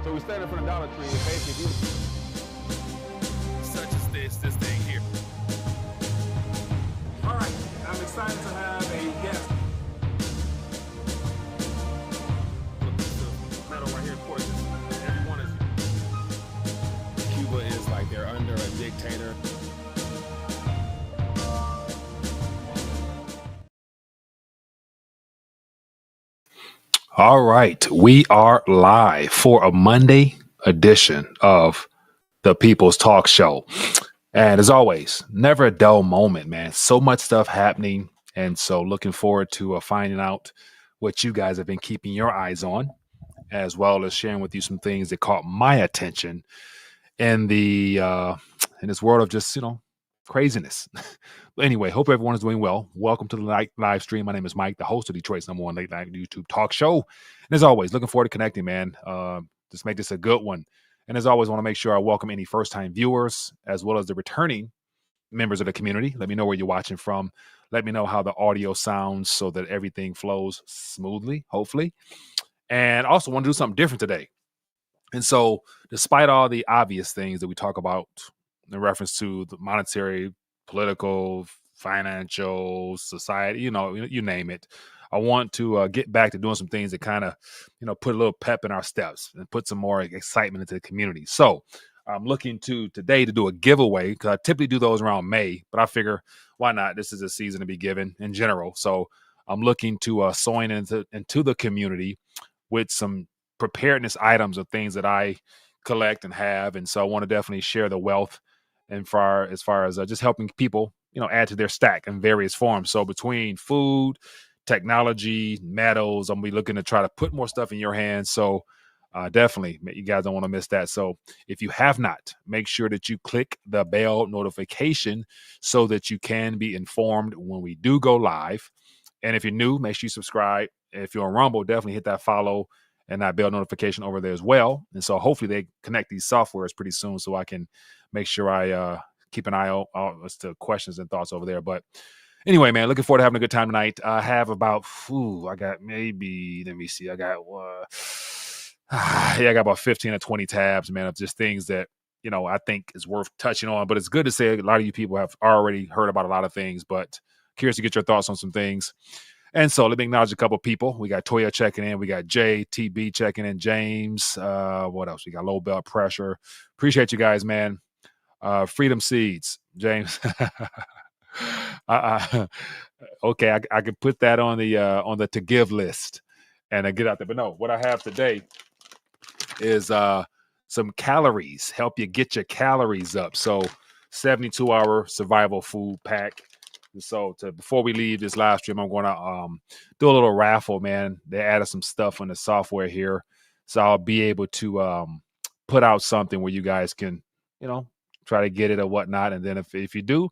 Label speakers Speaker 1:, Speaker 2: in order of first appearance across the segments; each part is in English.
Speaker 1: So we stand in front of Dollar Tree and basically
Speaker 2: such as this thing here.
Speaker 1: All right, I'm excited to have a guest.
Speaker 2: Metal right here, of course, everyone is. Cuba is like they're under a dictator.
Speaker 3: All right, we are live for a Monday edition of the People's Talk Show. And as always, never a dull moment, man. So much stuff happening. And so looking forward to finding out what you guys have been keeping your eyes on, as well as sharing with you some things that caught my attention in in this world of just, craziness. But anyway, hope everyone is doing well. Welcome to the live stream. My name is Mike, the host of Detroit's #1 late night YouTube talk show. And as always, looking forward to connecting, man. Just make this a good one. And as always, want to make sure I welcome any first-time viewers as well as the returning members of the community. Let me know where you're watching from. Let me know how the audio sounds so that everything flows smoothly, hopefully. And also want to do something different today. And so despite all the obvious things that we talk about in reference to the monetary, political, financial, society, you name it, I want to get back to doing some things that kind of, put a little pep in our steps and put some more excitement into the community. So I'm looking to today to do a giveaway because I typically do those around May, but I figure why not? This is a season to be given in general. So I'm looking to sewing into the community with some preparedness items of things that I collect and have. And so I want to definitely share the wealth and as far as just helping people, add to their stack in various forms. So between food, technology, metals, I'm going to be looking to try to put more stuff in your hands. So definitely, you guys don't want to miss that. So if you have not, make sure that you click the bell notification so that you can be informed when we do go live. And if you're new, make sure you subscribe. If you're on Rumble, definitely hit that follow and that bell notification over there as well. And so hopefully they connect these softwares pretty soon so I can make sure I keep an eye out as to questions and thoughts over there. But anyway, man, looking forward to having a good time tonight. I have about, I got maybe, let me see, I got about 15 or 20 tabs, man, of just things that, I think is worth touching on. But it's good to say a lot of you people have already heard about a lot of things, but curious to get your thoughts on some things. And so let me acknowledge a couple of people. We got Toya checking in. We got Jay, TB checking in. James. What else? We got low blood pressure. Appreciate you guys, man. Freedom Seeds. James. Okay, I could put that on the to give list and get out there. But no, what I have today is some calories. Help you get your calories up. So 72-hour survival food pack. So before we leave this live stream, I'm going to do a little raffle, man. They added some stuff on the software here. So I'll be able to put out something where you guys can, try to get it or whatnot. And then if you do,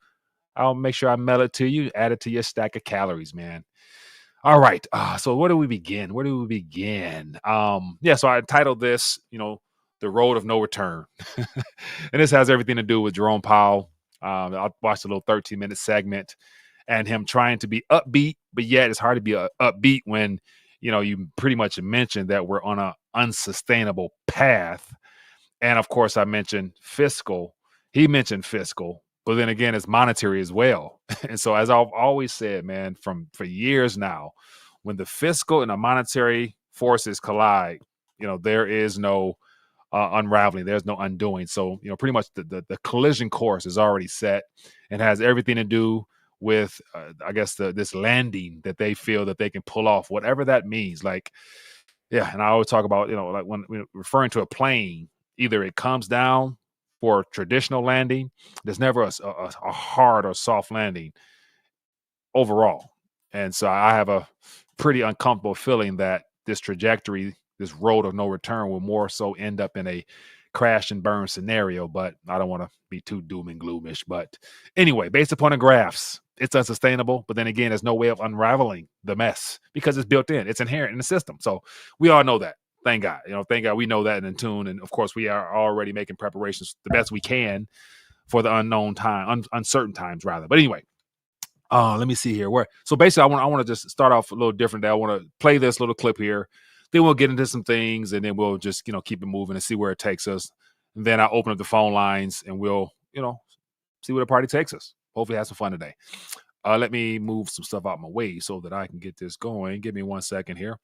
Speaker 3: I'll make sure I mail it to you, add it to your stack of calories, man. All right. So where do we begin? So I entitled this, The Road of No Return. And this has everything to do with Jerome Powell. I watched a little 13-minute segment and him trying to be upbeat, but yet it's hard to be upbeat when, you pretty much mentioned that we're on an unsustainable path. And of course, I mentioned fiscal. He mentioned fiscal, but then again, it's monetary as well. And so as I've always said, man, for years now, when the fiscal and the monetary forces collide, there is no unraveling. There's no undoing. So, pretty much the collision course is already set and has everything to do with, I guess, this landing that they feel that they can pull off, whatever that means. Like, yeah. And I always talk about, like when referring to a plane, either it comes down for traditional landing. There's never a hard or soft landing overall. And so I have a pretty uncomfortable feeling that this trajectory, this road of no return, will more so end up in a crash and burn scenario. But I don't want to be too doom and gloomish. But anyway, based upon the graphs, it's unsustainable. But then again, there's no way of unraveling the mess because it's built in. It's inherent in the system. So we all know that. Thank God. Thank God we know that and in tune. And of course, we are already making preparations the best we can for the unknown time, uncertain times rather. But anyway, let me see here. So basically, I want to just start off a little different. I want to play this little clip here then we'll get into some things, and then we'll just keep it moving and see where it takes us. And then I'll open up the phone lines, and we'll see where the party takes us. Hopefully, have some fun today. Let me move some stuff out my way so that I can get this going. Give me 1 second here.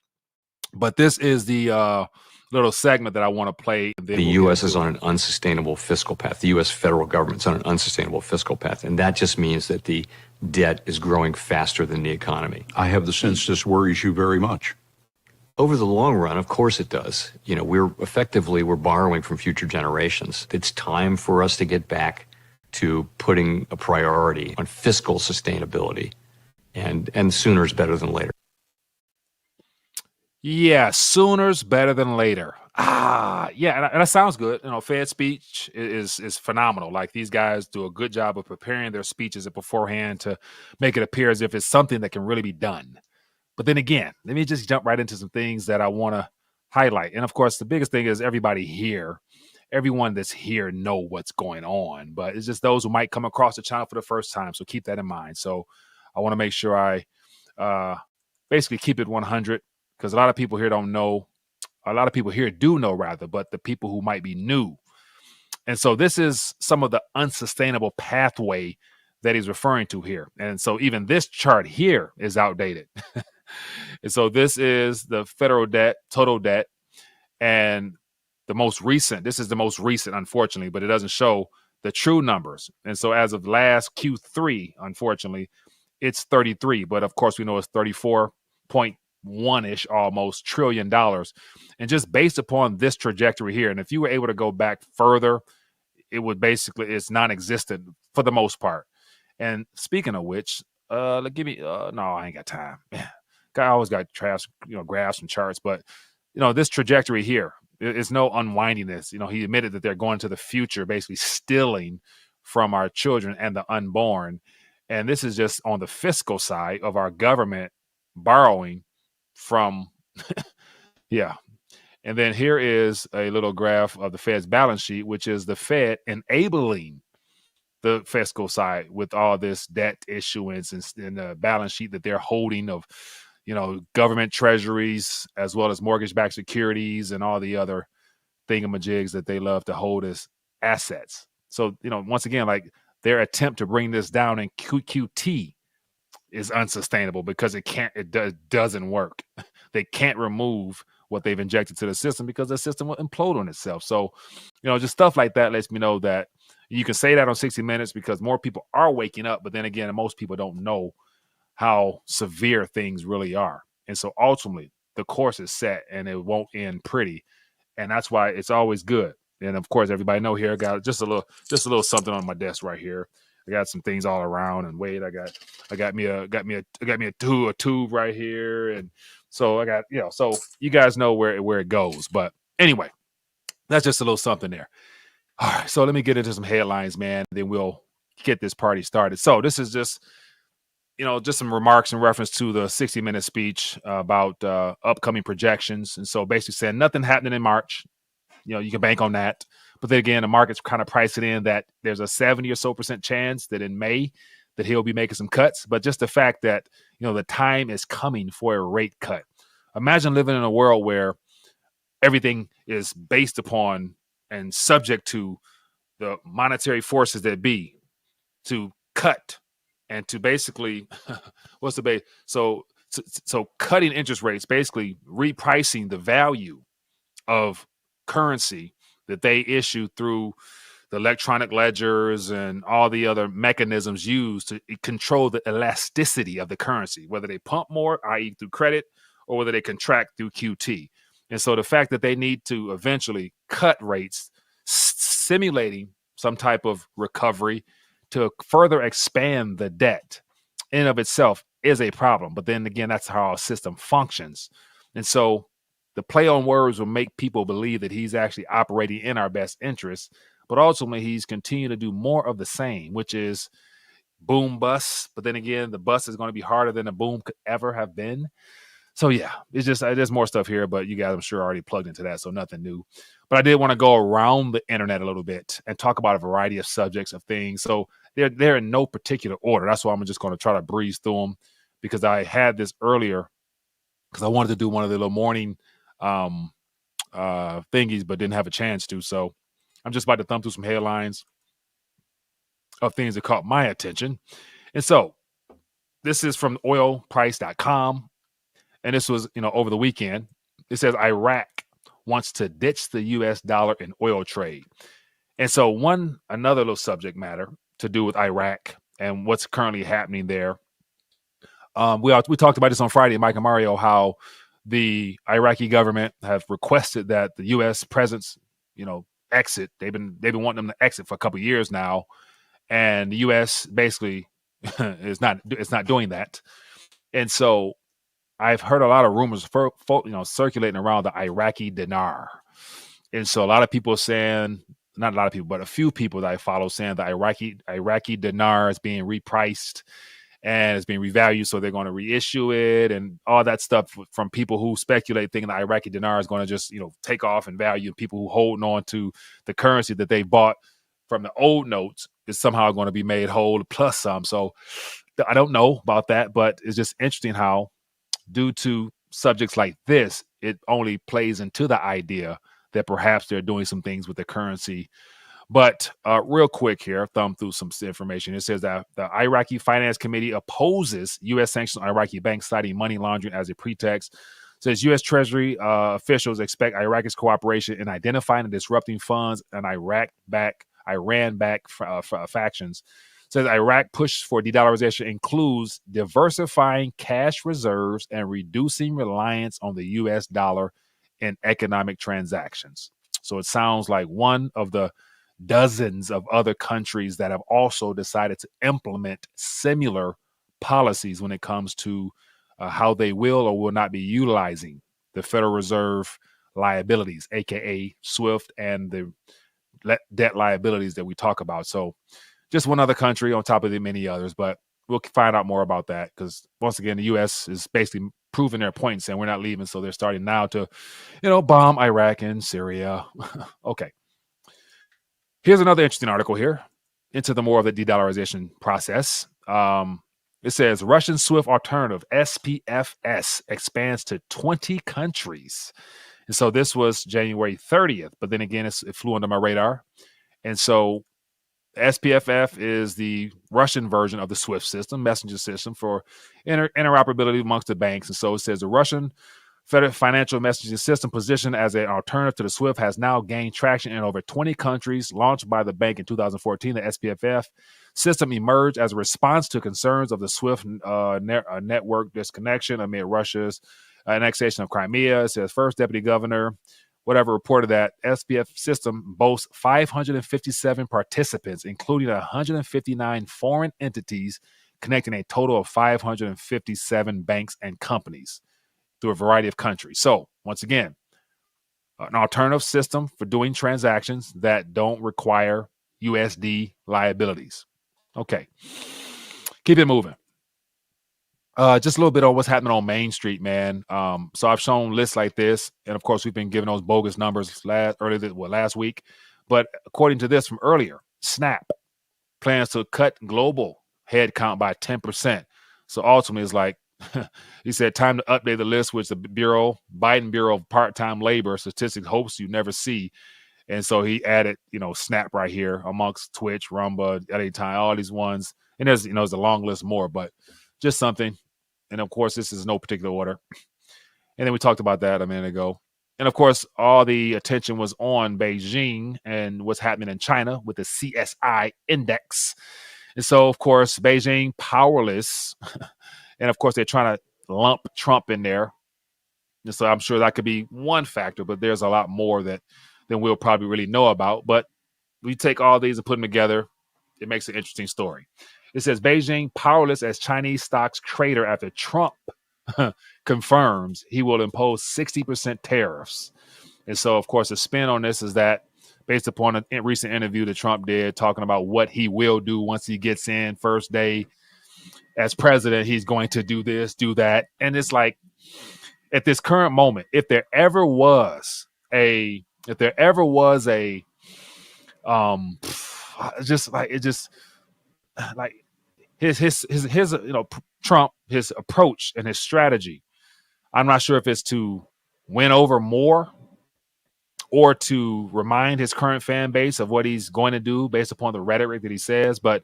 Speaker 3: But this is the little segment that I want to play. And then
Speaker 4: the U.S. is on an unsustainable fiscal path. The U.S. federal government's on an unsustainable fiscal path. And that just means that the debt is growing faster than the economy.
Speaker 5: I have the sense this worries you very much.
Speaker 4: Over the long run, of course it does. We're borrowing from future generations. It's time for us to get back to putting a priority on fiscal sustainability. And sooner is better than later.
Speaker 3: Yeah, sooner's better than later. Yeah, and that sounds good. Fed speech is phenomenal. Like, these guys do a good job of preparing their speeches beforehand to make it appear as if it's something that can really be done. But then again, let me just jump right into some things that I want to highlight. And of course, the biggest thing is everyone that's here know what's going on, but it's just those who might come across the channel for the first time. So keep that in mind. So I want to make sure I basically keep it 100, because a lot of people here don't know. A lot of people here do know, rather, but the people who might be new. And so this is some of the unsustainable pathway that he's referring to here. And so even this chart here is outdated. And so this is the federal debt, total debt, and this is the most recent, unfortunately, but it doesn't show the true numbers. And so as of last Q3, unfortunately, it's 33, but of course we know it's 34.1-ish almost $1 trillion. And just based upon this trajectory here, and if you were able to go back further, it's non-existent for the most part. And speaking of which, no, I ain't got time. I always got graphs and charts, but this trajectory here, it's no unwinding this. He admitted that they're going to the future, basically stealing from our children and the unborn. And this is just on the fiscal side of our government borrowing from, yeah. And then here is a little graph of the Fed's balance sheet, which is the Fed enabling the fiscal side with all this debt issuance and the balance sheet that they're holding of, government treasuries, as well as mortgage-backed securities and all the other thingamajigs that they love to hold as assets. So, once again, like, their attempt to bring this down in QT is unsustainable because it doesn't work. They can't remove what they've injected to the system because the system will implode on itself. So, just stuff like that lets me know that you can say that on 60 Minutes because more people are waking up. But then again, most people don't know how severe things really are. And so ultimately, the course is set and it won't end pretty. And that's why it's always good. And of course, everybody know here, I got just a little something on my desk right here. I got some things all around, and wait, I got me a tube right here, and so I got so you guys know where it goes. But anyway, that's just a little something there. All right, so let me get into some headlines, man. Then we'll get this party started. So this is just some remarks in reference to the 60-minute speech about upcoming projections, and so basically saying nothing happening in March. You can bank on that. But then again, the market's kind of pricing in that there's a 70% or so chance that in May that he'll be making some cuts. But just the fact that, the time is coming for a rate cut. Imagine living in a world where everything is based upon and subject to the monetary forces that be to cut and to basically, what's the base? So cutting interest rates, basically repricing the value of currency that they issue through the electronic ledgers and all the other mechanisms used to control the elasticity of the currency, whether they pump more, i.e. through credit, or whether they contract through QT. And so the fact that they need to eventually cut rates, simulating some type of recovery to further expand the debt in and of itself is a problem. But then again, that's how our system functions. And so the play on words will make people believe that he's actually operating in our best interests, but ultimately he's continuing to do more of the same, which is boom bust. But then again, the bust is going to be harder than a boom could ever have been. So yeah, it's just there's more stuff here, but you guys, I'm sure, already plugged into that, so nothing new. But I did want to go around the internet a little bit and talk about a variety of subjects of things. So they're in no particular order. That's why I'm just going to try to breeze through them, because I had this earlier because I wanted to do one of the little morning thingies, but didn't have a chance to. So I'm just about to thumb through some headlines of things that caught my attention. And so this is from oilprice.com. And this was, over the weekend. It says Iraq wants to ditch the U.S. dollar in oil trade. And so another little subject matter to do with Iraq and what's currently happening there. We talked about this on Friday, Mike and Mario, how the Iraqi government have requested that the U.S. presence, exit. They've been wanting them to exit for a couple of years now, and the U.S. basically is not doing that. And so I've heard a lot of rumors, circulating around the Iraqi dinar, and so a lot of people saying, not a lot of people, but a few people that I follow saying the Iraqi dinar is being repriced and it's being revalued, so they're going to reissue it and all that stuff from people who speculate thinking the Iraqi dinar is going to just, take off in value. People who holding on to the currency that they bought from the old notes is somehow going to be made whole plus some. So I don't know about that, but it's just interesting how, due to subjects like this, it only plays into the idea that perhaps they're doing some things with the currency. But real quick here, thumb through some information. It says that the Iraqi Finance Committee opposes U.S. sanctions on Iraqi banks, citing money laundering as a pretext. It says U.S. Treasury officials expect Iraq's cooperation in identifying and disrupting funds and Iran-backed factions. It says Iraq push for de-dollarization includes diversifying cash reserves and reducing reliance on the U.S. dollar in economic transactions. So it sounds like one of the dozens of other countries that have also decided to implement similar policies when it comes to how they will or will not be utilizing the Federal Reserve liabilities, aka SWIFT, and the debt liabilities that we talk about. So just one other country on top of the many others, but we'll find out more about that because once again, the U.S. is basically proving their point, saying we're not leaving. So they're starting now to, bomb Iraq and Syria. Okay. Here's another interesting article here into the more of the de-dollarization process. It says Russian SWIFT alternative SPFS expands to 20 countries. And so this was January 30th, but then again, it flew under my radar. And so SPFF is the Russian version of the SWIFT system, messenger system for interoperability amongst the banks. And so it says the Russian Federal Financial Messaging System, positioned as an alternative to the SWIFT, has now gained traction in over 20 countries. Launched by the bank in 2014, the SPFF system emerged as a response to concerns of the SWIFT network disconnection amid Russia's annexation of Crimea. It says first deputy governor, reported that SPF system boasts 557 participants, including 159 foreign entities, connecting a total of 557 banks and companies through a variety of countries. So once again, an alternative system for doing transactions that don't require USD liabilities. Okay. Keep it moving. Just a little bit on what's happening on Main Street, man. So I've shown lists like this, and of course we've been giving those bogus numbers last week. But according to this from earlier, Snap plans to cut global headcount by 10%. So ultimately, it's like he said, time to update the list, which the Biden Bureau of Part-Time Labor Statistics hopes you never see. And so he added, Snap right here amongst Twitch, Rumba, Anytime, all these ones. And there's a long list more, but just something. And of course, this is no particular order. And then we talked about that a minute ago. And of course, all the attention was on Beijing and what's happening in China with the CSI index. And so, of course, Beijing powerless. And of course, they're trying to lump Trump in there. And so I'm sure that could be one factor, but there's a lot more than we'll probably really know about. But we take all these and put them together. It makes an interesting story. It says Beijing powerless as Chinese stocks crater after Trump confirms he will impose 60% tariffs. And so, of course, the spin on this is that based upon a recent interview that Trump did talking about what he will do once he gets in first day as president, he's going to do this, do that. And it's like, at this current moment, if there ever was a Trump, his approach and his strategy, I'm not sure if it's to win over more or to remind his current fan base of what he's going to do based upon the rhetoric that he says. But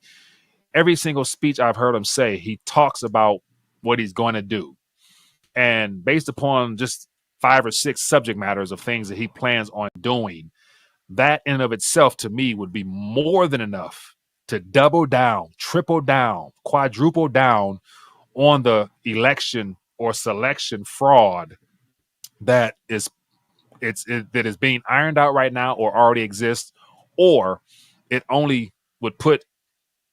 Speaker 3: every single speech I've heard him say, he talks about what he's going to do. And based upon just 5 or 6 subject matters of things that he plans on doing, that in and of itself to me would be more than enough to double down, triple down, quadruple down on the election or selection fraud that is that is being ironed out right now or already exists, or it only would put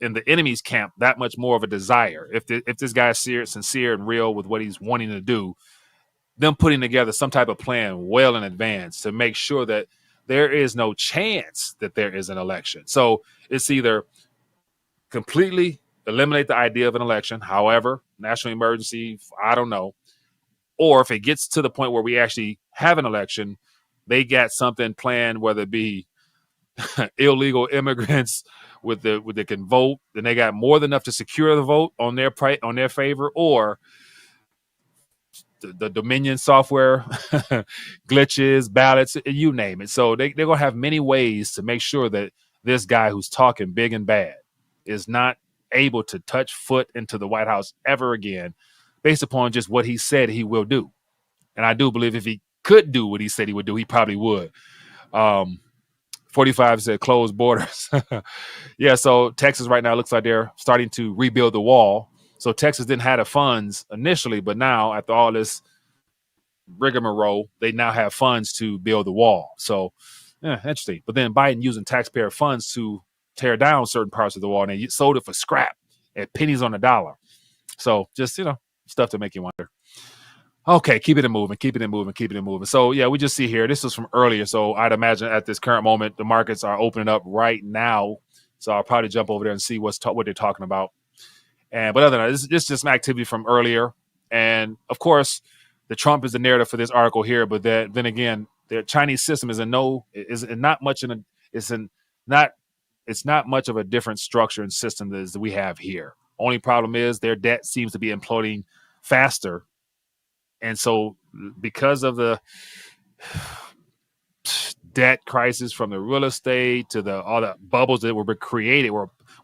Speaker 3: in the enemy's camp that much more of a desire. If this guy is sincere and real with what he's wanting to do, them putting together some type of plan well in advance to make sure that there is no chance that there is an election. So it's either completely eliminate the idea of an election, however, national emergency, I don't know, or if it gets to the point where we actually have an election, they got something planned, whether it be illegal immigrants with the can vote, then they got more than enough to secure the vote on their favor, or the Dominion software glitches, ballots, you name it. So they're gonna have many ways to make sure that this guy who's talking big and bad is not able to touch foot into the White House ever again, based upon just what he said he will do. And I do believe if he could do what he said he would do, he probably would. 45 said closed borders. Yeah, so Texas right now looks like they're starting to rebuild the wall. So Texas didn't have the funds initially, but now after all this rigmarole, they now have funds to build the wall. So, yeah, interesting. But then Biden using taxpayer funds to tear down certain parts of the wall, and they sold it for scrap at pennies on the dollar. So just, stuff to make you wonder. Okay, keep it moving. So, yeah, we just see here, this was from earlier. So I'd imagine at this current moment, the markets are opening up right now. So I'll probably jump over there and see what they're talking about. But other than that, this is just some activity from earlier. And, of course, the Trump is the narrative for this article here. But then again, the Chinese system is not much of a different structure and system as we have here. Only problem is their debt seems to be imploding faster. And so because of the debt crisis from the real estate to all the bubbles that were created,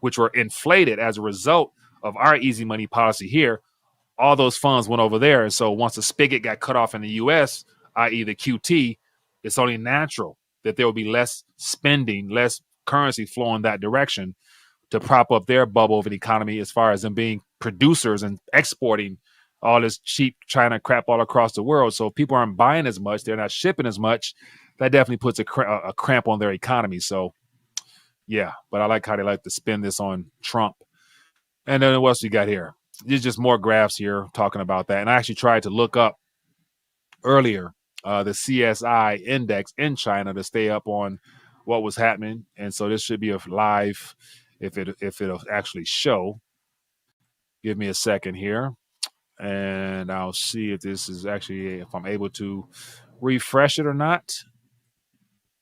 Speaker 3: which were inflated as a result of our easy money policy here, all those funds went over there. And so once the spigot got cut off in the U.S., i.e. the QT, it's only natural that there will be less spending, less currency flowing that direction to prop up their bubble of an economy as far as them being producers and exporting all this cheap China crap all across the world. So if people aren't buying as much, they're not shipping as much, that definitely puts a cramp on their economy. So, yeah, but I like how they like to spin this on Trump. And then what else you got here? There's just more graphs here talking about that. And I actually tried to look up earlier the CSI index in China to stay up on what was happening. And so this should be a live if it'll actually show. Give me a second here. And I'll see if this is actually, if I'm able to refresh it or not.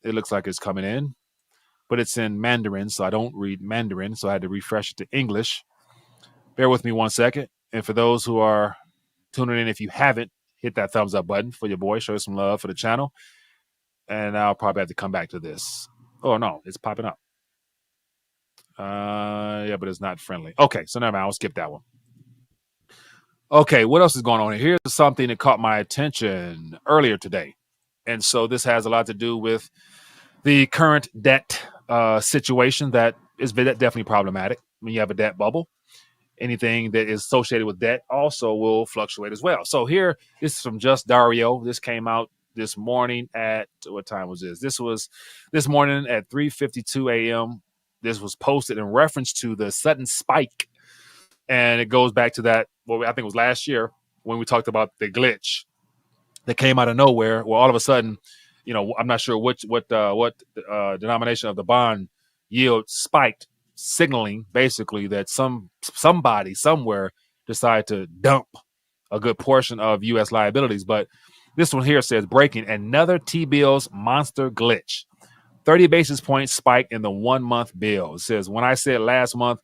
Speaker 3: It looks like it's coming in, but it's in Mandarin, so I don't read Mandarin, so I had to refresh it to English. Bear with me 1 second. And for those who are tuning in, if you haven't, hit that thumbs up button for your boy. Show some love for the channel. And I'll probably have to come back to this. Oh, no, it's popping up. Yeah, but it's not friendly. Okay, so never mind. I'll skip that one. Okay, what else is going on here? Here's something that caught my attention earlier today. And so this has a lot to do with the current debt situation that is definitely problematic. When you have a debt bubble, anything that is associated with debt also will fluctuate as well. So here, this is from Just Dario. This came out this morning at, what time was this? This was this morning at 3:52 a.m. This was posted in reference to the sudden spike. And it goes back to that, well, I think it was last year when we talked about the glitch that came out of nowhere. Well, all of a sudden, I'm not sure what denomination of the bond yield spiked, signaling basically that somebody somewhere decided to dump a good portion of U.S. liabilities. But this one here says breaking another T-bills monster glitch. 30 basis points spike in the 1 month bill. It says, when I said last month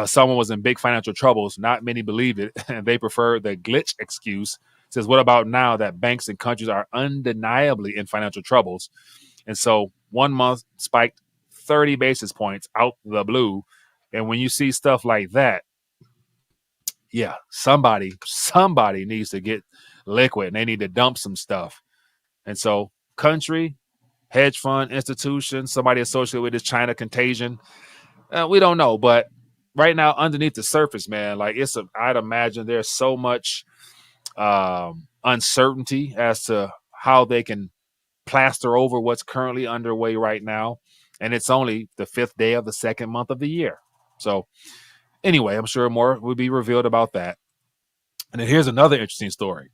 Speaker 3: someone was in big financial troubles, not many believed it, and they preferred the glitch excuse It says, what about now that banks and countries are undeniably in financial troubles? And so 1 month spiked 30 basis points out the blue. And when you see stuff like that, yeah, somebody needs to get liquid and they need to dump some stuff. And so country, hedge fund, institution, somebody associated with this China contagion, we don't know. But right now, underneath the surface, man, like I'd imagine there's so much uncertainty as to how they can plaster over what's currently underway right now. And it's only the 5th day of the 2nd month of the year. So anyway, I'm sure more will be revealed about that. And then here's another interesting story.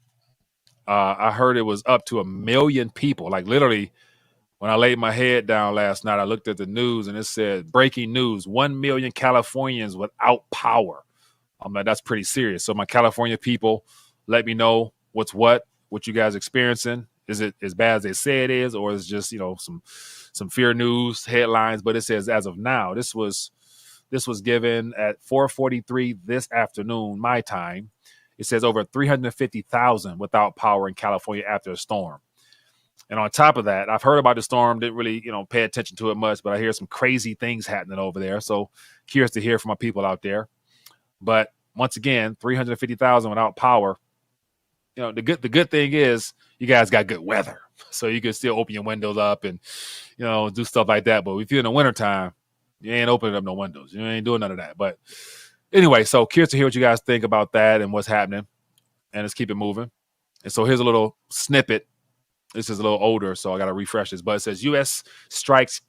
Speaker 3: I heard it was up to 1 million people. Like literally, when I laid my head down last night, I looked at the news and it said, breaking news, 1 million Californians without power. I'm like, that's pretty serious. So my California people, let me know what you guys experiencing. Is it as bad as they say it is, or is it just, some fear news headlines? But it says as of now, this was given at 4:43 this afternoon, my time. It says over 350,000 without power in California after a storm. And on top of that, I've heard about the storm, didn't really, pay attention to it much, but I hear some crazy things happening over there. So curious to hear from my people out there. But once again, 350,000 without power. The good thing is you guys got good weather. So you can still open your windows up and, do stuff like that. But if you're in the wintertime, you ain't opening up no windows. You ain't doing none of that. But anyway, so curious to hear what you guys think about that and what's happening. And let's keep it moving. And so here's a little snippet. This is a little older, so I got to refresh this. But it says U.S. strikes,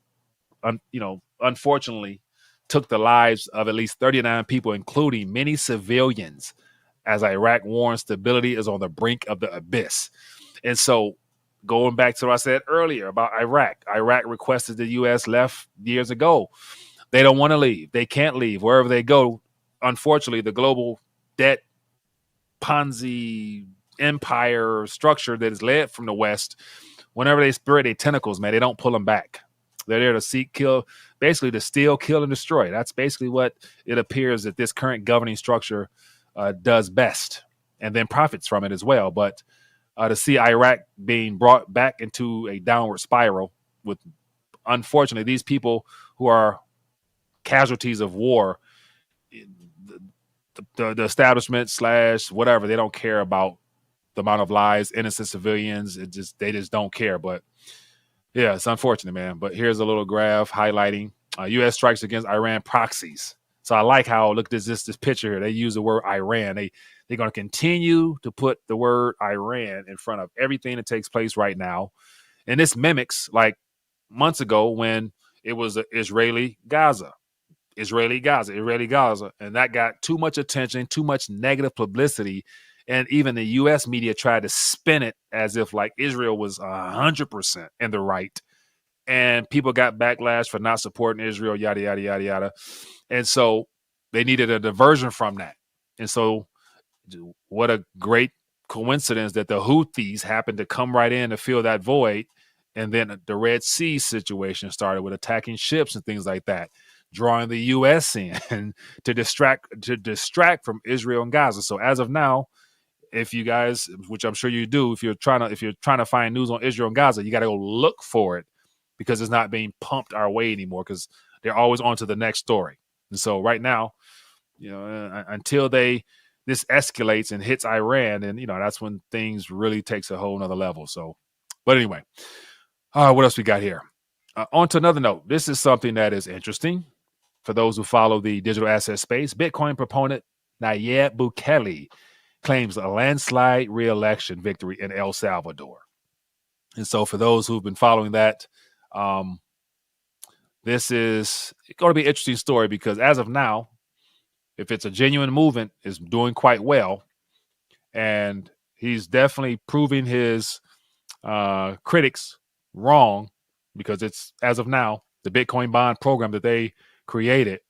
Speaker 3: unfortunately, took the lives of at least 39 people, including many civilians, as Iraq warns stability is on the brink of the abyss. And so going back to what I said earlier about Iraq requested the U.S. left years ago. They don't want to leave. They can't leave. Wherever they go, unfortunately, the global debt Ponzi empire structure that is led from the West, whenever they spread their tentacles, man, they don't pull them back. They're there to seek, kill, basically to steal, kill, and destroy. That's basically what it appears that this current governing structure does best, and then profits from it as well. But to see Iraq being brought back into a downward spiral with, unfortunately, these people who are casualties of war, the establishment / whatever, they don't care about the amount of lives, innocent civilians. They just don't care. But yeah, it's unfortunate, man. But here's a little graph highlighting U.S. strikes against Iran proxies. So I like how, look at this picture here. They use the word Iran. They're going to continue to put the word Iran in front of everything that takes place right now. And this mimics like months ago when it was Israeli Gaza. And that got too much attention, too much negative publicity. And even the U.S. media tried to spin it as if like Israel was 100% in the right. And people got backlash for not supporting Israel, yada, yada, yada, yada. And so they needed a diversion from that. And so what a great coincidence that the Houthis happened to come right in to fill that void. And then the Red Sea situation started with attacking ships and things like that, drawing the U.S. in to distract from Israel and Gaza. So as of now, if you guys, which I'm sure you do, if you're trying to find news on Israel and Gaza, you got to go look for it because it's not being pumped our way anymore because they're always on to the next story. And so right now, until this escalates and hits Iran, and that's when things really takes a whole nother level. So, but anyway, what else we got here? On to another note. This is something that is interesting for those who follow the digital asset space. Bitcoin proponent Nayib Bukele claims a landslide re-election victory in El Salvador. And so for those who've been following that, this is going to be an interesting story because as of now, if it's a genuine movement, it's doing quite well. And he's definitely proving his critics wrong because it's, as of now, the Bitcoin bond program that they created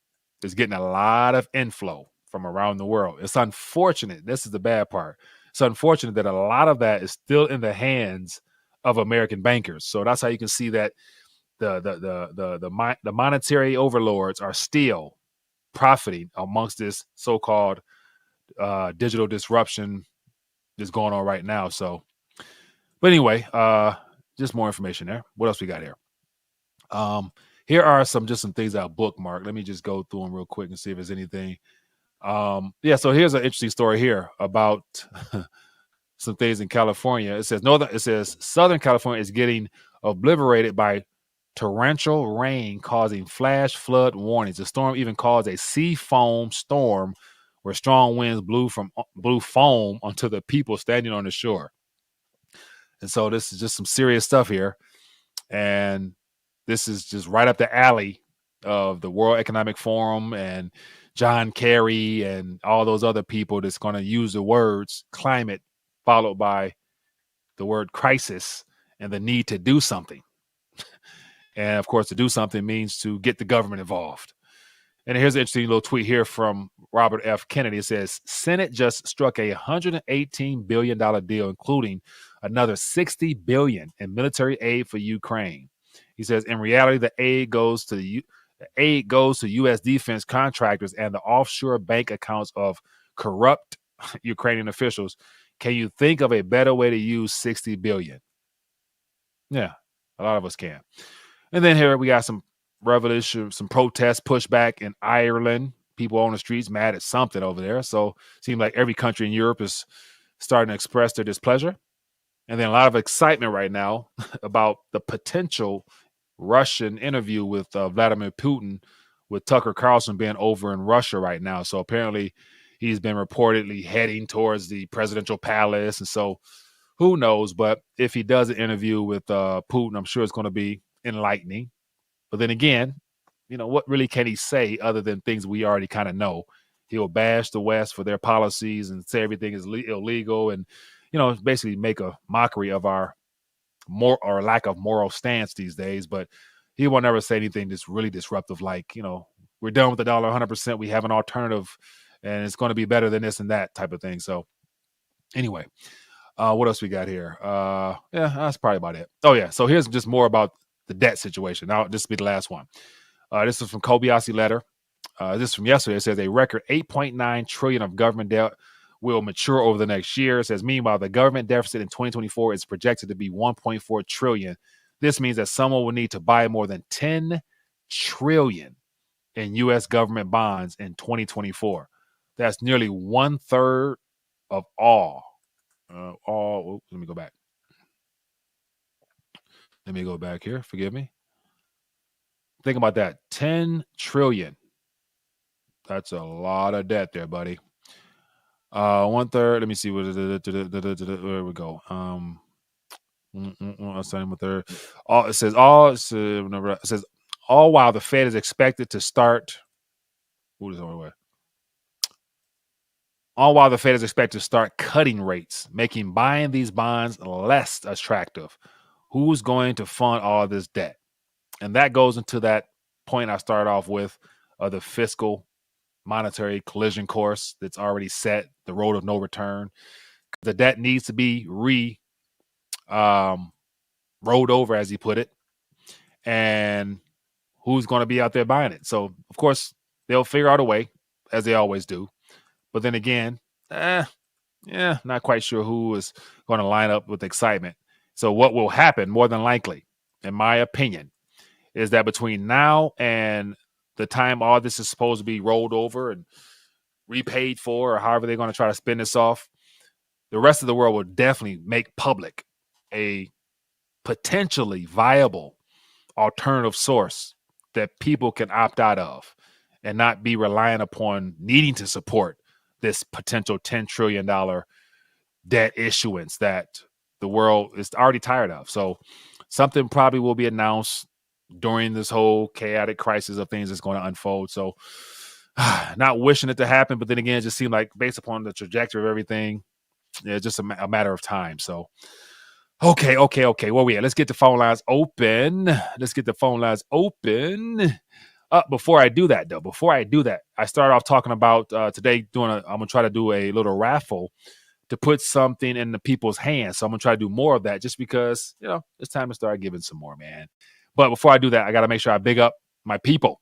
Speaker 3: is getting a lot of inflow from around the world. It's unfortunate. This is the bad part. It's unfortunate that a lot of that is still in the hands of American bankers. So that's how you can see that the monetary overlords are still profiting amongst this so-called digital disruption that's going on right now. So, but anyway, just more information there. What else we got here? Here are some things I bookmarked. Let me just go through them real quick and see if there's anything. So here's an interesting story here about some things in California. It says Southern California is getting obliterated by torrential rain causing flash flood warnings. The storm even caused a sea foam storm where strong winds blew foam onto the people standing on the shore. And so this is just some serious stuff here. And this is just right up the alley of the World Economic Forum and John Kerry and all those other people that's going to use the words climate followed by the word crisis and the need to do something. And of course, to do something means to get the government involved. And here's an interesting little tweet here from Robert F. Kennedy. It says, Senate just struck a $118 billion deal, including another $60 billion in military aid for Ukraine. He says, in reality, the aid goes to U.S. defense contractors and the offshore bank accounts of corrupt Ukrainian officials. Can you think of a better way to use $60 billion? Yeah, a lot of us can. And then here we got some revolution, some protest pushback in Ireland. People on the streets mad at something over there. So it seems like every country in Europe is starting to express their displeasure. And then a lot of excitement right now about the potential Russian interview with Vladimir Putin, with Tucker Carlson being over in Russia right now. So apparently he's been reportedly heading towards the presidential palace. And so who knows? But if he does an interview with Putin, I'm sure it's going to be enlightening. But then again, what really can he say other than things we already kind of know? He'll bash the West for their policies and say everything is illegal and, basically make a mockery of our lack of moral stance these days. But he won't ever say anything that's really disruptive, like, we're done with the dollar 100%. We have an alternative and it's going to be better than this and that type of thing. So anyway, what else we got here? That's probably about it. Oh, yeah. So here's just more about the debt situation. Now, this will be the last one. This is from Kobayashi letter. This is from yesterday. It says a record $8.9 trillion of government debt will mature over the next year. It says, meanwhile, the government deficit in 2024 is projected to be $1.4 trillion. This means that someone will need to buy more than $10 trillion in U.S. government bonds in 2024. That's nearly 1/3 of all. Let me go back. Let me go back here. Forgive me. Think about that. 10 trillion. That's a lot of debt there, buddy. 1/3. Let me see. Where we go. It says all while the Fed is expected to start. All while the Fed is expected to start cutting rates, making buying these bonds less attractive. Who's going to fund all this debt? And that goes into that point I started off with of the fiscal monetary collision course that's already set, the road of no return. The debt needs to be rolled over, as he put it. And who's going to be out there buying it? So, of course, they'll figure out a way, as they always do. But then again, not quite sure who is going to line up with excitement. So what will happen, more than likely, in my opinion, is that between now and the time all this is supposed to be rolled over and repaid for, or however they're going to try to spin this off, the rest of the world will definitely make public a potentially viable alternative source that people can opt out of and not be reliant upon needing to support this potential $10 trillion debt issuance that the world is already tired of. So something probably will be announced during this whole chaotic crisis of things that's going to unfold. So not wishing it to happen, but then again, it just seemed like based upon the trajectory of everything, it's just a matter of time. So, okay. Where we at? Let's get the phone lines open. Before I do that, I started off talking about today I'm going to try to do a little raffle to put something in the people's hands. So I'm going to try to do more of that just because, it's time to start giving some more, man. But before I do that, I got to make sure I big up my people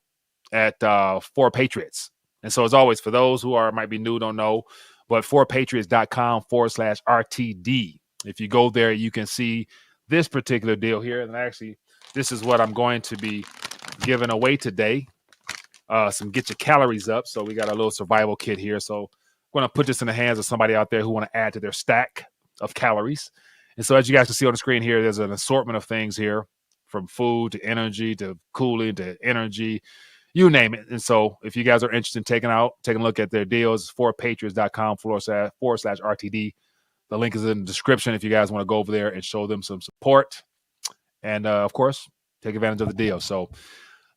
Speaker 3: at 4 Patriots. And so as always, for those who might be new, don't know, but forpatriots.com/RTD. If you go there, you can see this particular deal here. And actually, this is what I'm going to be giving away today. Some get your calories up. So we got a little survival kit here. So I'm going to put this in the hands of somebody out there who want to add to their stack of calories. And so as you guys can see on the screen here, there's an assortment of things here, from food to energy to cooling to energy, you name it. And so if you guys are interested in taking a look at their deals, forpatriots.com/RTD. The link is in the description if you guys want to go over there and show them some support. And, of course, take advantage of the deal. So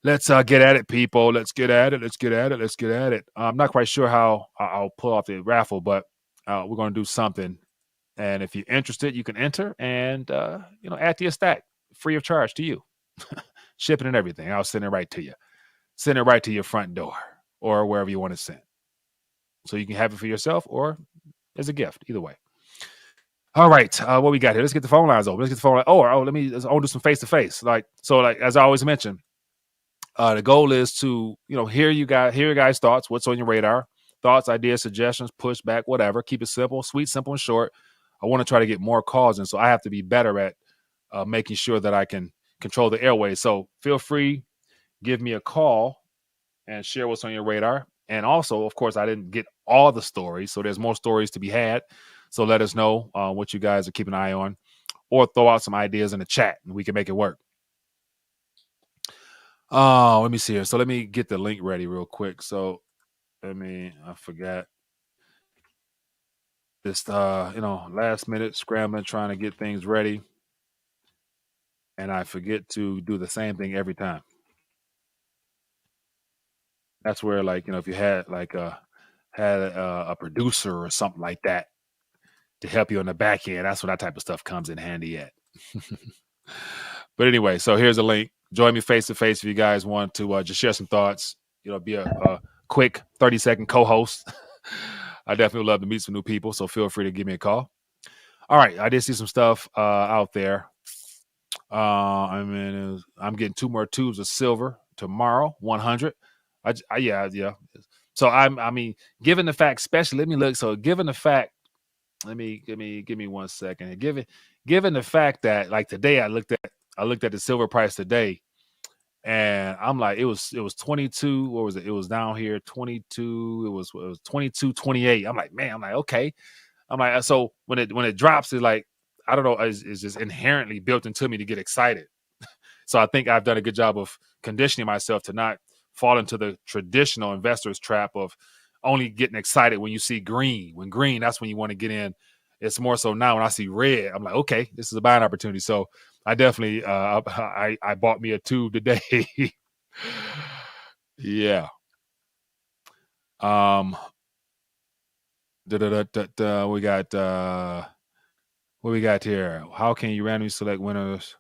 Speaker 3: let's get at it, people. Let's get at it. I'm not quite sure how I'll pull off the raffle, but we're going to do something. And if you're interested, you can enter and, add to your stack free of charge to you. Shipping and everything. I'll send it right to you. Send it right to your front door or wherever you want to send. So you can have it for yourself or as a gift, either way. All right, what we got here? Let's get the phone lines open. Let's get the phone line. I'll do some face-to-face. As I always mention, the goal is to, hear your guys' thoughts, what's on your radar, thoughts, ideas, suggestions, pushback, whatever. Keep it simple, sweet, simple, and short. I want to try to get more calls in, so I have to be better at making sure that I can control the airways. So feel free, give me a call and share what's on your radar. And also, of course, I didn't get all the stories, so there's more stories to be had. So let us know what you guys are keeping an eye on, or throw out some ideas in the chat and we can make it work. Let me see here. So let me get the link ready real quick. So I forgot this, last minute scrambling, trying to get things ready. And I forget to do the same thing every time. That's where, if you had a producer or something like that to help you on the back end, that's when that type of stuff comes in handy at. But anyway, so here's a link. Join me face to face if you guys want to just share some thoughts. Be a quick 30-second co-host. I definitely would love to meet some new people, so feel free to give me a call. All right, I did see some stuff out there. I'm getting 2 more tubes of silver tomorrow, 100. Yeah. So given the fact, especially, let me look. So given the fact, give me 1 second. Given the fact that today I looked at the silver price today, and I'm like, it was 22. What was it? It was down here 22. It was 22.28. I'm like, man. I'm like, okay. I'm like, so when it drops, it's like, I don't know, it's just inherently built into me to get excited. So I think I've done a good job of conditioning myself to not fall into the traditional investor's trap of only getting excited when you see green. When green, that's when you want to get in. It's more so now when I see red, I'm like, okay, this is a buying opportunity. So I definitely, I bought me a tube today. Yeah. We got, what we got here? How can you randomly select winners?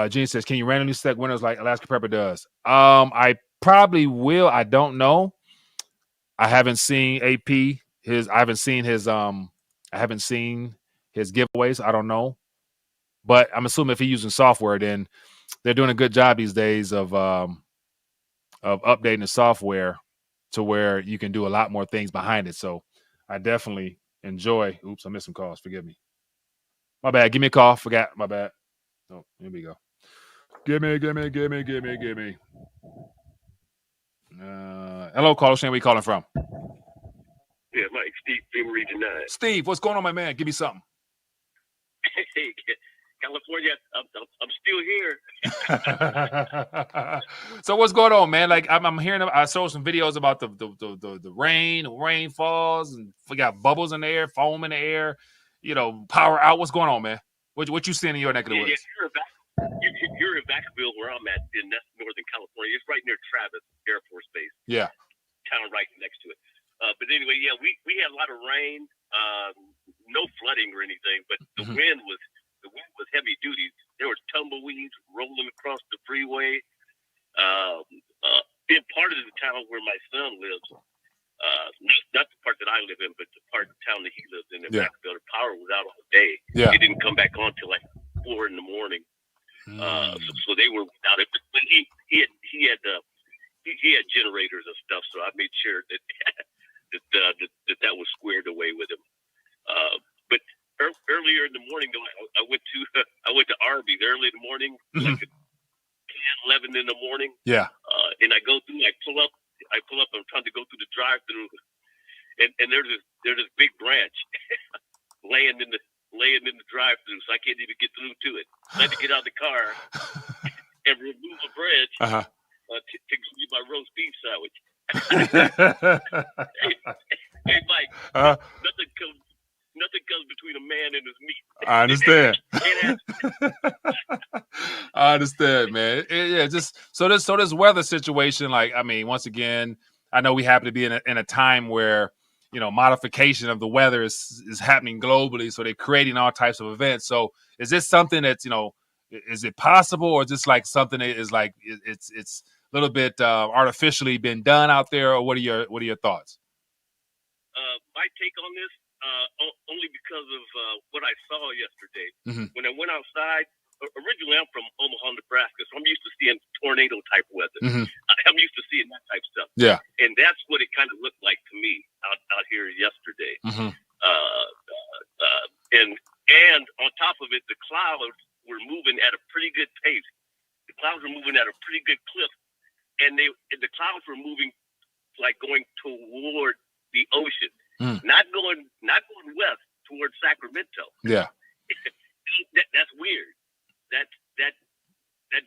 Speaker 3: Gene says, can you randomly select winners like Alaska Prepper does? I probably will. I don't know. I haven't seen AP I haven't seen his giveaways. I don't know. But I'm assuming if he's using software, then they're doing a good job these days of updating the software to where you can do a lot more things behind it. So I definitely enjoy. Oops, I missed some calls. Forgive me. My bad. Give me a call. Forgot. My bad. Oh, here we go. Give me. Hello, caller. Where you calling from?
Speaker 6: Yeah, Mike, Steve, Freeman Region 9.
Speaker 3: Steve, what's going on, my man? Give me something.
Speaker 6: Hey, California, I'm still here.
Speaker 3: So what's going on, man? I'm hearing, I saw some videos about the rain falls, and we got bubbles in the air, foam in the air, power out. What's going on, man? What you seeing in your neck of the woods?
Speaker 6: You're in Vacaville, where I'm at, in that's Northern California. It's right near Travis Air Force Base. Yeah. Town right next to it. But anyway, yeah, we had a lot of rain, no flooding or anything, but the wind was heavy duty. There was tumbleweeds rolling across the freeway. In part of the town where my son lives, not the part that I live in, but the part of the town that he lives in Vacaville, the power was out all day. Yeah. It didn't come back on till like 4 in the morning. So they were without it. But he had generators and stuff, so I made sure that that was squared away morning,
Speaker 3: Mhm.
Speaker 6: like 10, 11 in the morning.
Speaker 3: Yeah.
Speaker 6: And I go through, I pull up, I'm trying to go through the drive-through, and there's this big branch laying in the drive-through, so I can't even get through to it. I had to get out of the car and remove a branch
Speaker 3: Uh-huh.
Speaker 6: to give me my roast beef sandwich.
Speaker 3: uh,
Speaker 6: Hey, Mike, nothing comes between a man and his meat.
Speaker 3: I understand.
Speaker 6: It
Speaker 3: I understand, man. Yeah, just so this weather situation, like, I mean, once again, I know we happen to be in a time where, you know, modification of the weather is happening globally, so they're creating all types of events. So is this something that's, you know, is it possible, or just like something that is like it's a little bit artificially been done out there, or what are your thoughts?
Speaker 6: My take on this, only because of what I saw yesterday.
Speaker 3: Mhm.
Speaker 6: When I went outside, originally I'm from Omaha, Nebraska, so I'm used to seeing tornado type weather.
Speaker 3: Mhm.
Speaker 6: I'm used to seeing that type stuff.
Speaker 3: Yeah.
Speaker 6: And that's what it kind of looked like to me out here yesterday.
Speaker 3: Mhm.
Speaker 6: And on top of it, the clouds were moving at a pretty good pace. The clouds were moving at a pretty good clip, and the clouds were moving like going toward the ocean, not going west towards Sacramento.
Speaker 3: Yeah.
Speaker 6: That's weird. That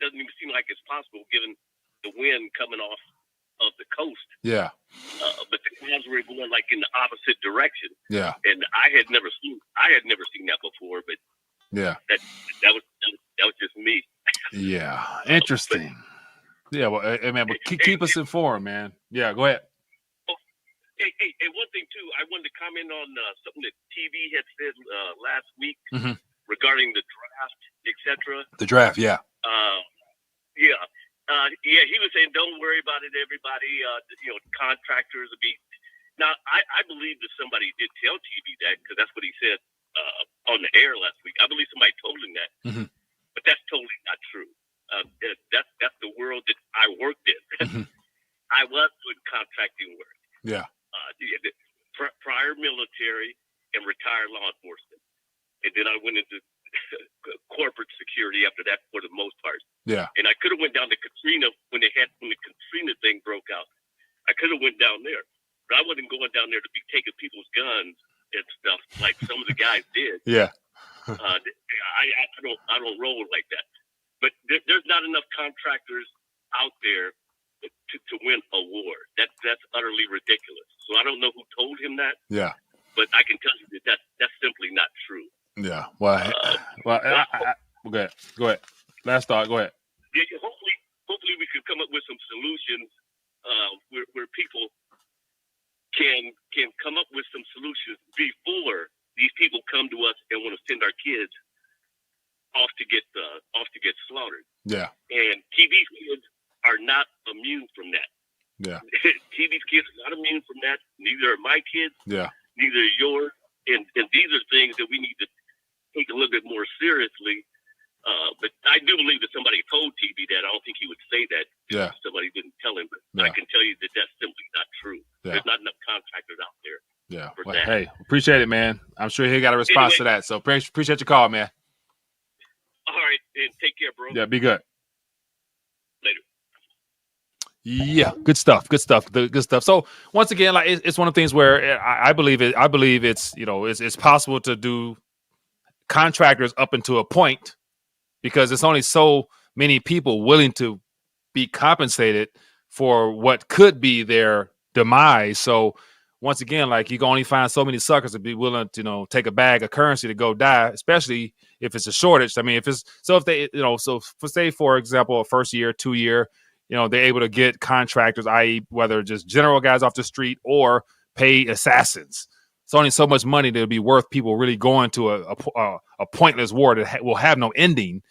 Speaker 6: doesn't even seem like it's possible given the wind coming off of the coast.
Speaker 3: Yeah.
Speaker 6: But the clouds were going like in the opposite direction.
Speaker 3: Yeah.
Speaker 6: And I had never seen that before. But
Speaker 3: Yeah.
Speaker 6: that was just me.
Speaker 3: Yeah. Interesting. Yeah. Well, hey, man, but keep us informed, man. Yeah. Go ahead.
Speaker 6: Hey, one thing too, I wanted to comment on something that TV had said last week regarding the draft, etc.
Speaker 3: The draft, yeah.
Speaker 6: Yeah, he was saying, don't worry about it, everybody. Contractors will be. Now, I believe that somebody did tell TV that, because that's what he said on the air last week. I believe somebody told him that, but that's totally not true. That's the world that I worked in. I was doing contracting work.
Speaker 3: Yeah.
Speaker 6: Prior military and retired law enforcement, and then I went into corporate security after that for the most part.
Speaker 3: Yeah.
Speaker 6: And I could have went down to Katrina when the Katrina thing broke out. I could have went down there, but I wasn't going down there to be taking people's guns and stuff like some of the guys did.
Speaker 3: Yeah.
Speaker 6: I don't roll like that. But there's not enough contractors out there to win a war. That's utterly ridiculous. So I don't know who told him that.
Speaker 3: Yeah.
Speaker 6: But I can tell you that's simply not true.
Speaker 3: Yeah. Well, go ahead. Go ahead. Last thought. Go ahead.
Speaker 6: Yeah, hopefully we can come up with some solutions where people can come up with some solutions before these people come to us and want to send our kids off to get slaughtered.
Speaker 3: Yeah.
Speaker 6: And TV's kids are not immune from that.
Speaker 3: Yeah.
Speaker 6: TV's kids are not immune from that. Neither are my kids.
Speaker 3: Yeah.
Speaker 6: Neither are yours. And these are things that we need to take a little bit more seriously. But I do believe that somebody told TV that. I don't think he would say that if somebody didn't tell him. But I can tell you that that's simply not true. Yeah. There's not enough contractors out there.
Speaker 3: Yeah. Well, hey, appreciate it, man. I'm sure he got a response to that. So appreciate your call, man.
Speaker 6: All right. And take care, bro.
Speaker 3: Yeah, be good.
Speaker 6: Later.
Speaker 3: Yeah, good stuff. Good stuff. Good stuff. So once again, like it's one of the things where I believe it's it's possible to do contractors up until a point, because it's only so many people willing to be compensated for what could be their demise. So once again, like you can only find so many suckers to be willing to, take a bag of currency to go die, especially if it's a shortage. I mean, if they, for example, a first year, 2 year, they're able to get contractors, i.e. whether just general guys off the street or pay assassins. It's only so much money that would be worth people really going to a pointless war that will have no ending.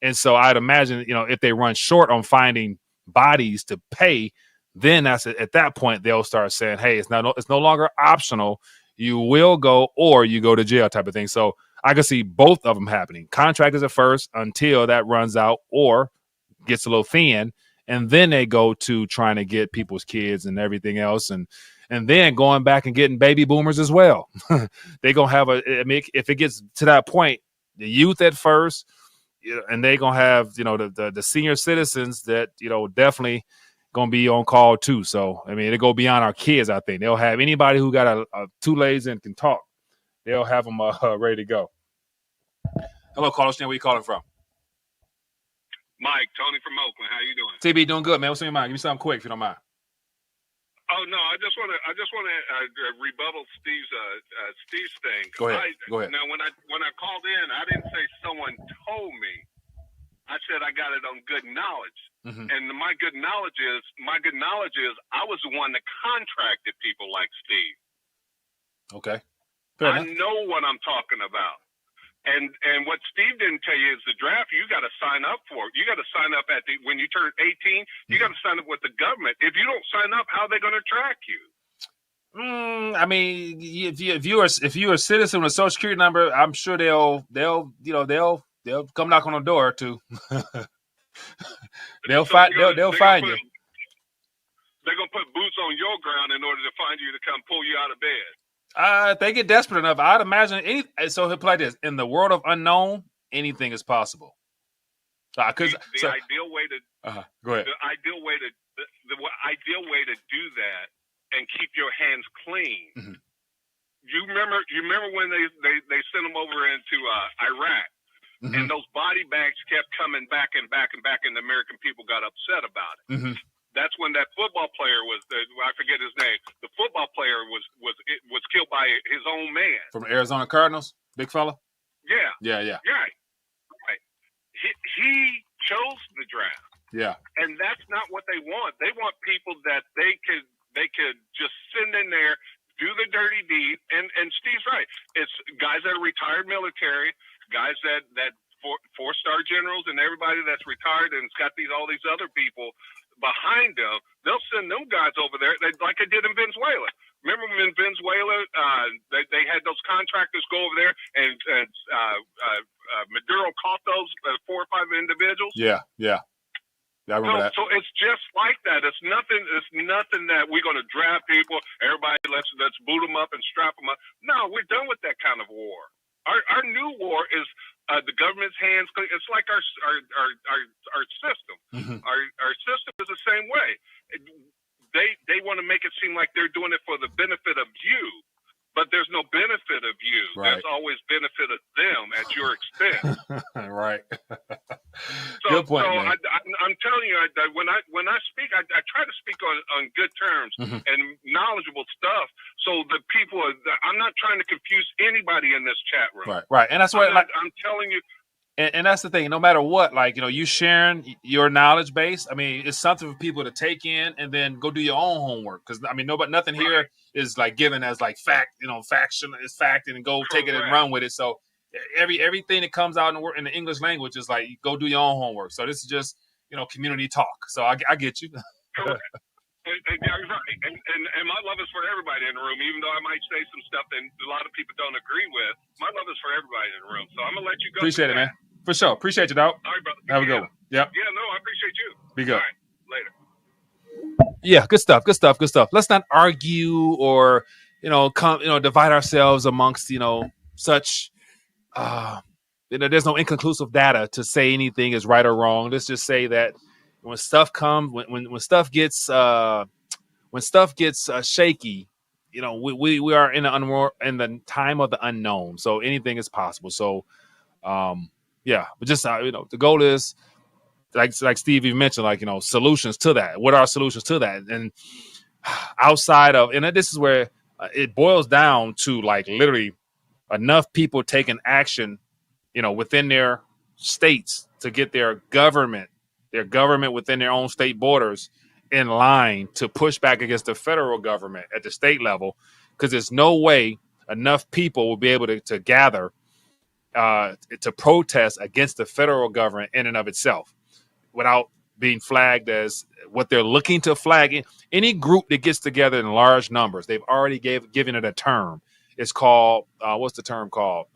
Speaker 3: And so I'd imagine, if they run short on finding bodies to pay, then that's at that point they'll start saying, hey, it's no longer optional. You will go or you go to jail type of thing. So I can see both of them happening. Contractors at first until that runs out or gets a little thin. And then they go to trying to get people's kids and everything else. And then going back and getting baby boomers as well. They're going to have if it gets to that point, the youth at first, and they're gonna have the senior citizens that definitely gonna be on call too. So I mean, it go beyond our kids. I think they'll have anybody who got a two legs and can talk. They'll have them ready to go. Hello, caller. Where you calling from?
Speaker 7: Mike, Tony from Oakland. How you doing?
Speaker 3: TB, doing good, man. What's on your mind? Give me something quick if you don't mind.
Speaker 7: Oh no, I just want to rebuttal Steve's thing.
Speaker 3: Go ahead.
Speaker 7: Now, when I called in, I didn't say someone told me. I said I got it on good knowledge, and my good knowledge is I was the one that contracted people like Steve.
Speaker 3: Okay.
Speaker 7: I know what I'm talking about. And what Steve didn't tell you is the draft you got to sign up for. You got to sign up when you turn 18. You got to sign up with the government. If you don't sign up, how are they going to track you?
Speaker 3: I mean, if you're a citizen with a social security number, I'm sure they'll come knock on the door too. they'll find you.
Speaker 7: They're gonna put boots on your ground in order to find you to come pull you out of bed.
Speaker 3: If they get desperate enough, I'd imagine so he'll play like this. In the world of unknown, anything is possible. Ideal way to go ahead.
Speaker 7: The ideal way to do that and keep your hands clean. You remember when they sent them over into Iraq, and those body bags kept coming back and back and back, and the American people got upset about it. That's when that football player I forget his name. The football player was killed by his own man.
Speaker 3: From Arizona Cardinals, big fella?
Speaker 7: Yeah.
Speaker 3: Yeah.
Speaker 7: Right. He chose the draft.
Speaker 3: Yeah.
Speaker 7: And that's not what they want. They want people that they could just send in there, do the dirty deed. And Steve's right. It's guys that are retired military, guys that four-star generals, and everybody that's retired and it's got all these other people behind them. They'll send them guys over there like they did in Venezuela. Remember in Venezuela, they had those contractors go over there and Maduro caught those 4 or 5 individuals.
Speaker 3: Yeah. I remember that.
Speaker 7: So it's just like that. It's nothing that we're going to draft people. Everybody, let's boot them up and strap them up. No, we're done with that kind of war. Our new war is the government's hands. It's like our system. Our system is the same way. They want to make it seem like they're doing it for the benefit of you, but there's no benefit of you.
Speaker 3: Right.
Speaker 7: There's always benefit of them at your expense.
Speaker 3: Right.
Speaker 7: Good
Speaker 3: point,
Speaker 7: man. I'm telling you, when I speak, I try to speak on good terms and knowledgeable stuff. So the people, I'm not trying to confuse anybody in this chat room.
Speaker 3: Right. And that's what
Speaker 7: I'm telling you.
Speaker 3: And that's the thing. No matter what, you sharing your knowledge base. I mean, it's something for people to take in and then go do your own homework. Because I mean, nothing here is given as fact. Faction is fact, and go take it and run with it. So everything that comes out in the English language is go do your own homework. So this is just community talk. So I get you.
Speaker 7: Correct. And my love is for everybody in the room, even though I might say some stuff that a lot of people don't agree with. My love is for everybody in the room. So I'm going to let you go.
Speaker 3: Appreciate it, man. For sure. Appreciate you, dog.
Speaker 7: All right, brother.
Speaker 3: Have a good one. Yep.
Speaker 7: Yeah, no, I appreciate you.
Speaker 3: Be good.
Speaker 7: All right, later.
Speaker 3: Yeah, good stuff. Let's not argue or, divide ourselves amongst, such, there's no inconclusive data to say anything is right or wrong. Let's just say that when stuff comes, when stuff gets shaky, we are in the time of the unknown. So anything is possible. So, but just the goal is like Steve even mentioned, solutions to that. What are solutions to that? And outside of, and this is where it boils down to literally enough people taking action, within their states to get their government within their own state borders in line to push back against the federal government at the state level, because there's no way enough people will be able to gather to protest against the federal government in and of itself without being flagged as what they're looking to flag. Any group that gets together in large numbers, they've already given it a term. It's called, what's the term called?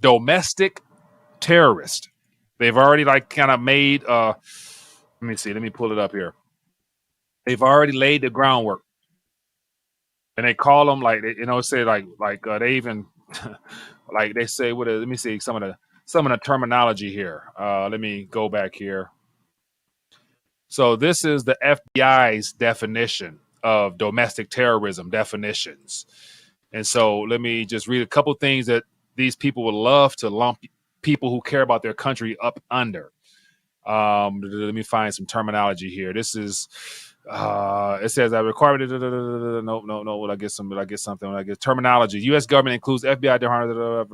Speaker 3: Domestic terrorist. They've already kind of made, let me pull it up here. They've already laid the groundwork. And they call them they even, they say, let me see some of some of the terminology here. Let me go back here. So this is the FBI's definition of domestic terrorism definitions. And so let me just read a couple things that these people would love to lump people who care about their country up under. Let me find some terminology here. This is it says I require no. Will I get something? Will I get terminology? U.S. government includes FBI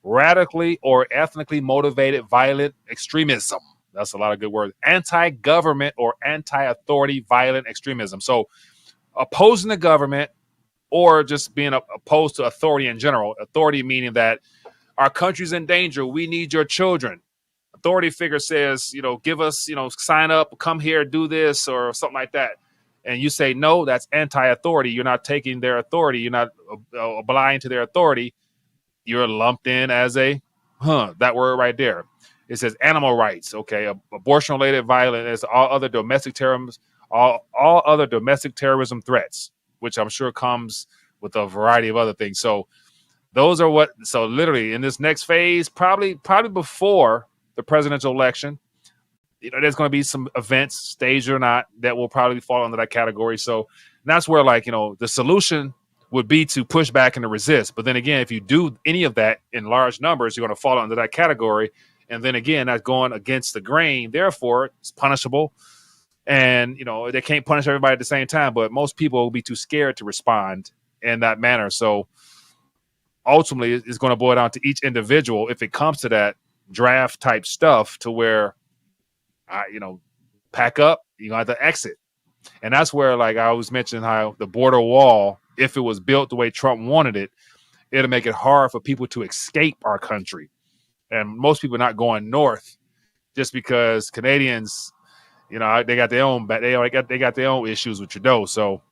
Speaker 3: radically or ethnically motivated violent extremism. That's a lot of good words. Anti-government or anti-authority violent extremism. So opposing the government or just being opposed to authority in general. Authority meaning that our country's in danger. We need your children. Authority figure says, give us, sign up, come here, do this or something like that. And you say, no, that's anti-authority. You're not taking their authority. You're not obliging to their authority. You're lumped in as that word right there. It says animal rights. Okay. Abortion-related violence, all other domestic terrorism, all other domestic terrorism threats, which I'm sure comes with a variety of other things. So those are so literally in this next phase, probably before the presidential election, there's going to be some events, staged or not, that will probably fall under that category. So that's where the solution would be to push back and to resist. But then again, if you do any of that in large numbers, you're going to fall under that category. And then again, that's going against the grain. Therefore, it's punishable. And, they can't punish everybody at the same time, but most people will be too scared to respond in that manner. So ultimately, it's going to boil down to each individual if it comes to that draft type stuff to where, pack up, you're going to have to exit. And that's where, like I always mentioned, how the border wall, if it was built the way Trump wanted it, it'll make it hard for people to escape our country. And most people are not going north just because Canadians, they got their own, they got their own issues with Trudeau. So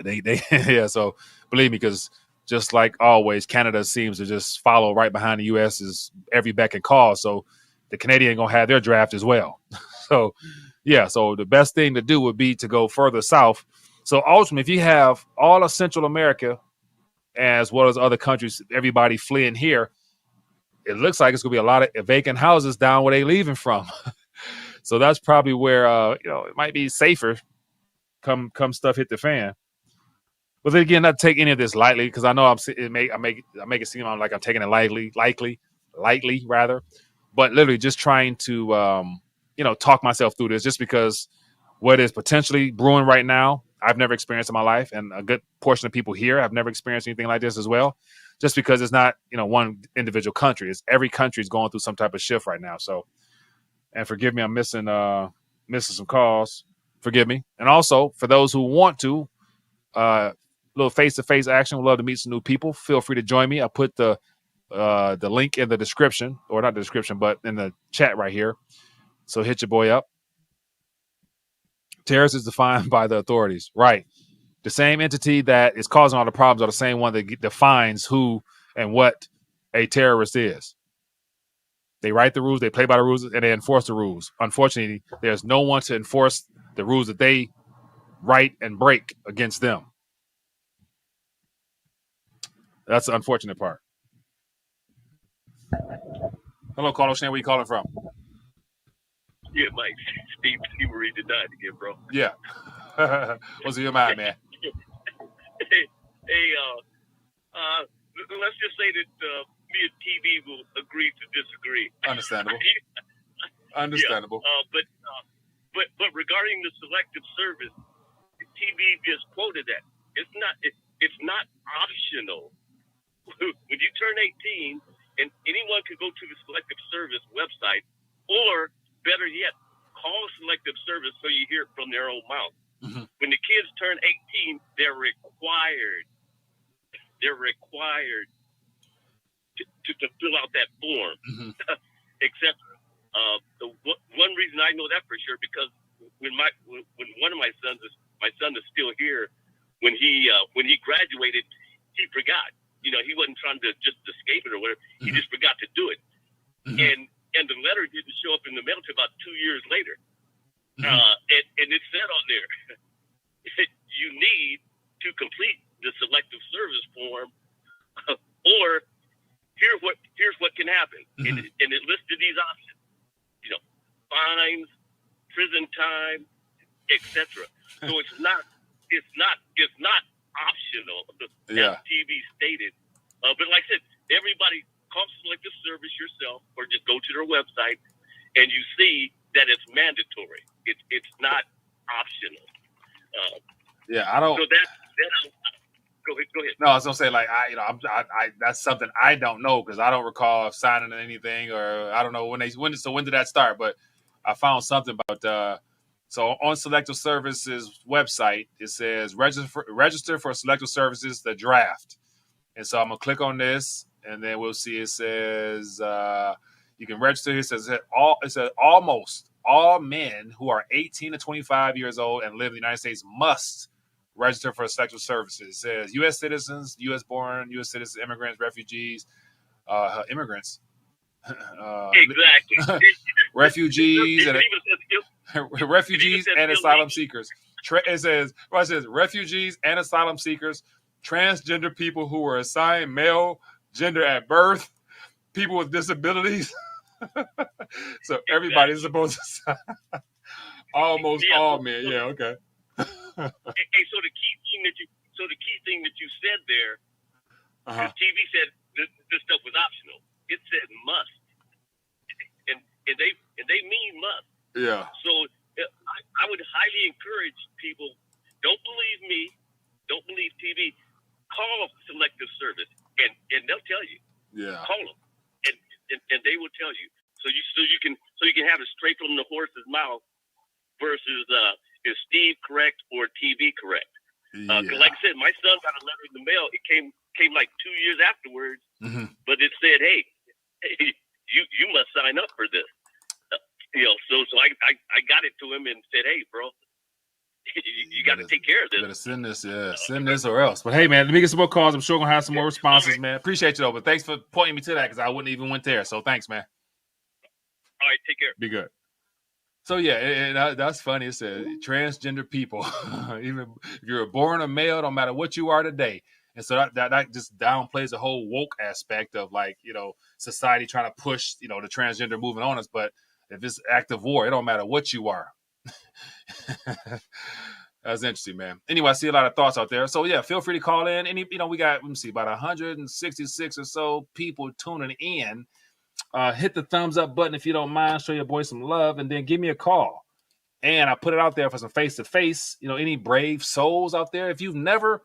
Speaker 3: yeah. So believe me, because just like always, Canada seems to just follow right behind the U.S.'s every beck and call. So the Canadian gonna have their draft as well. So yeah. So the best thing to do would be to go further south. So ultimately, if you have all of Central America as well as other countries, everybody fleeing here, it looks like it's gonna be a lot of vacant houses down where they leaving from. So that's probably where it might be safer come stuff hit the fan. But then again, not take any of this lightly, because I know I make it seem like I'm taking it lightly rather. But literally just trying to talk myself through this, just because what is potentially brewing right now, I've never experienced in my life, and a good portion of people here have never experienced anything like this as well. Just because it's not one individual country, it's every country is going through some type of shift right now. So, and forgive me, I'm missing some calls. Forgive me, and also for those who want to. Little face-to-face action. We'd love to meet some new people. Feel free to join me. I put the link in the description, or not the description, but in the chat right here. So hit your boy up. Terrorist is defined by the authorities. Right. The same entity that is causing all the problems are the same one that defines who and what a terrorist is. They write the rules, they play by the rules, and they enforce the rules. Unfortunately, there's no one to enforce the rules that they write and break against them. That's the unfortunate part. Hello, Carlos Shan. Where you calling from?
Speaker 6: Yeah, Mike. Steve Marie denied again, bro.
Speaker 3: Yeah. What's in your mind, man?
Speaker 6: Let's just say that me and TV will agree to disagree.
Speaker 3: Understandable. Understandable.
Speaker 6: Yeah, but regarding the selective service, TV just quoted that. It's not optional. When you turn 18, and anyone can go to the Selective Service website, or better yet, call Selective Service so you hear it from their own mouth. Mm-hmm. When the kids turn 18, they're required to fill out that form, mm-hmm. etc. The one reason I know that for sure, because when one of my son is still here, when he graduated, he forgot. He wasn't trying to just escape it or whatever. Mm-hmm. He just forgot to do it. Mm-hmm. And the letter didn't show up in the mail until about 2 years later. Mm-hmm. And it said on there, you need to complete the selective service form, or here's what can happen, and it listed these options. Fines, prison time, etc. So it's not optional. As TV stated, but like I said, everybody call Selective Service yourself, or just go to their website, and you see that it's mandatory. It's not optional.
Speaker 3: I don't.
Speaker 6: So that go ahead.
Speaker 3: No, I was gonna say like I that's something I don't know because I don't recall signing anything, or I don't know when did that start? But I found something about so on Selective Services website it says register for Selective Services the draft, and so I'm gonna click on this and then we'll see it says you can register. It says almost all men who are 18 to 25 years old and live in the United States must register for Selective Services. It says U.S. citizens, U.S. born, U.S. citizens, immigrants, refugees,
Speaker 6: exactly.
Speaker 3: refugees and asylum seekers. It says refugees and asylum seekers, transgender people who were assigned male gender at birth, people with disabilities. So everybody's supposed to sign. Almost all men. Yeah, okay.
Speaker 6: Hey, so the key thing that you said there, because TV said this stuff was optional. It said must, and they mean must.
Speaker 3: Yeah.
Speaker 6: So I would highly encourage people. Don't believe me. Don't believe TV. Call Selective Service, and they'll tell you.
Speaker 3: Yeah.
Speaker 6: Call them, and they will tell you. So you can have it straight from the horse's mouth versus is Steve correct or TV correct? Because like I said, my son got a letter in the mail. It came like 2 years afterwards, but it said, "Hey, you must sign up for this." So I got it to him and said, "Hey, bro, you got to take care of this.
Speaker 3: You better send this, send this or else." But hey, man, let me get some more calls. I'm sure we're gonna have some more responses, man. Appreciate you though, but thanks for pointing me to that because I wouldn't even went there. So thanks, man.
Speaker 6: All right, take care.
Speaker 3: Be good. So yeah, that's funny. It says transgender people, even if you're born a male, no matter what you are today. And so that just downplays the whole woke aspect of society trying to push the transgender movement on us. But if it's active war, it don't matter what you are. That's interesting, man. Anyway, I see a lot of thoughts out there. So yeah, feel free to call in. We got about 166 or so people tuning in. Hit the thumbs up button if you don't mind. Show your boy some love, and then give me a call. And I put it out there for some face to face. Any brave souls out there. If you love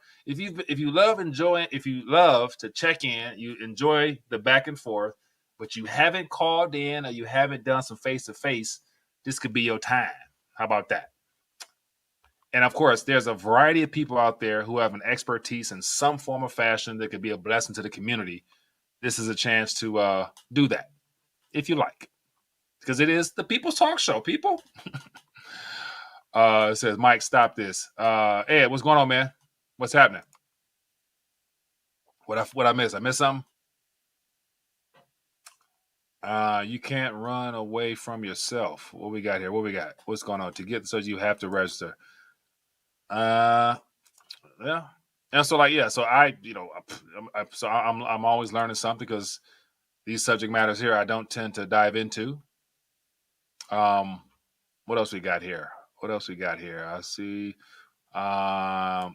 Speaker 3: to check in, you enjoy the back and forth, but you haven't called in or you haven't done some face to face, this could be your time. How about that? And of course, there's a variety of people out there who have an expertise in some form or fashion that could be a blessing to the community. This is a chance to do that, if you like, because it is the People's Talk Show, people. It says, Mike, stop this. Ed, what's going on, man? What's happening? What I miss? I missed something? You can't run away from yourself. What we got here? What's going on? To get so you have to register. Yeah. And so so I'm always learning something because these subject matters here I don't tend to dive into. What else we got here? I see Donald,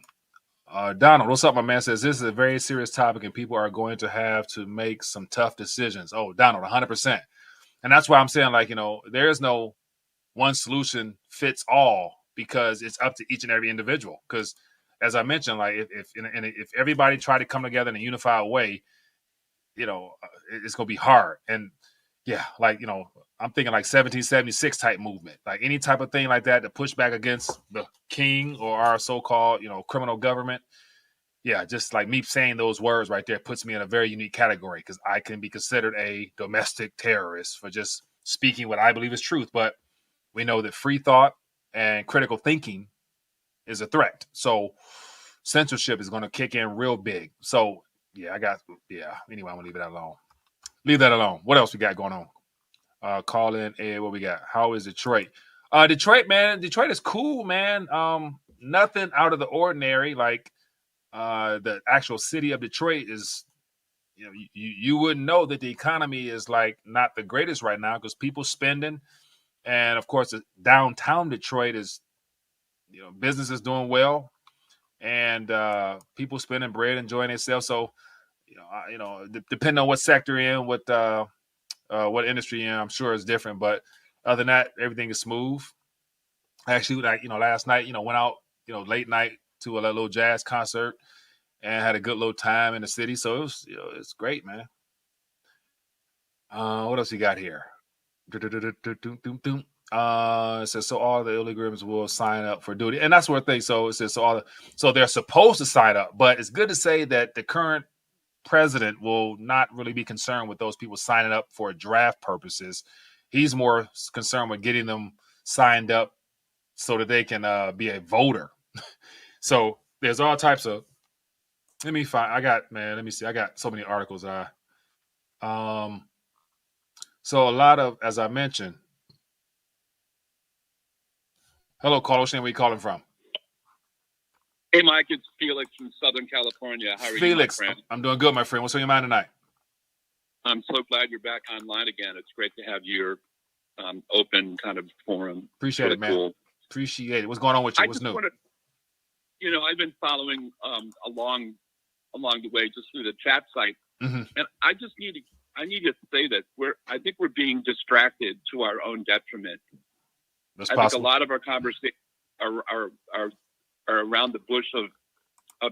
Speaker 3: what's up, my man? Says this is a very serious topic and people are going to have to make some tough decisions. Oh, Donald, 100%. And that's why I'm saying there is no one solution fits all because it's up to each and every individual. Because as I mentioned, if everybody tried to come together in a unified way, it's going to be hard. And yeah, I'm thinking 1776 type movement, any type of thing like that to push back against the king or our so-called, criminal government. Yeah, just like me saying those words right there puts me in a very unique category because I can be considered a domestic terrorist for just speaking what I believe is truth. But we know that free thought and critical thinking is a threat. So censorship is going to kick in real big. So anyway, I'm going to leave that alone. What else we got going on? Call in, Ed, what we got? How is Detroit? Detroit, man. Detroit is cool, man. Nothing out of the ordinary. The actual city of Detroit is you wouldn't know that the economy is like not the greatest right now because people spending, and of course, downtown Detroit is, business is doing well, and people spending bread, enjoying themselves. So, depending on what sector you're in, what industry you're in, I'm sure it's different. But other than that, everything is smooth. Actually, last night, went out, late night to a little jazz concert and had a good little time in the city. So it was, it's great, man. What else you got here? It says so all the illegals will sign up for duty, and that's what they. So it says so they're supposed to sign up, but it's good to say that the current president will not really be concerned with those people signing up for draft purposes. He's more concerned with getting them signed up so that they can be a voter. So there's all types of. Let me see. I got so many articles. So a lot of, as I mentioned. Hello, Carlos. Where are you calling from?
Speaker 8: Hey, Mike. It's Felix from Southern California. How are
Speaker 3: Felix,
Speaker 8: you, my friend?
Speaker 3: I'm doing good, my friend. What's on your mind tonight?
Speaker 8: I'm so glad you're back online again. It's great to have your open kind of forum.
Speaker 3: Appreciate it, man. Cool. Appreciate it. What's going on with you? What's new?
Speaker 8: I've been following along the way just through the chat site, and I need to say that I think we're being distracted to our own detriment.
Speaker 3: That's
Speaker 8: I
Speaker 3: possible.
Speaker 8: think a lot of our conversations are around the bush of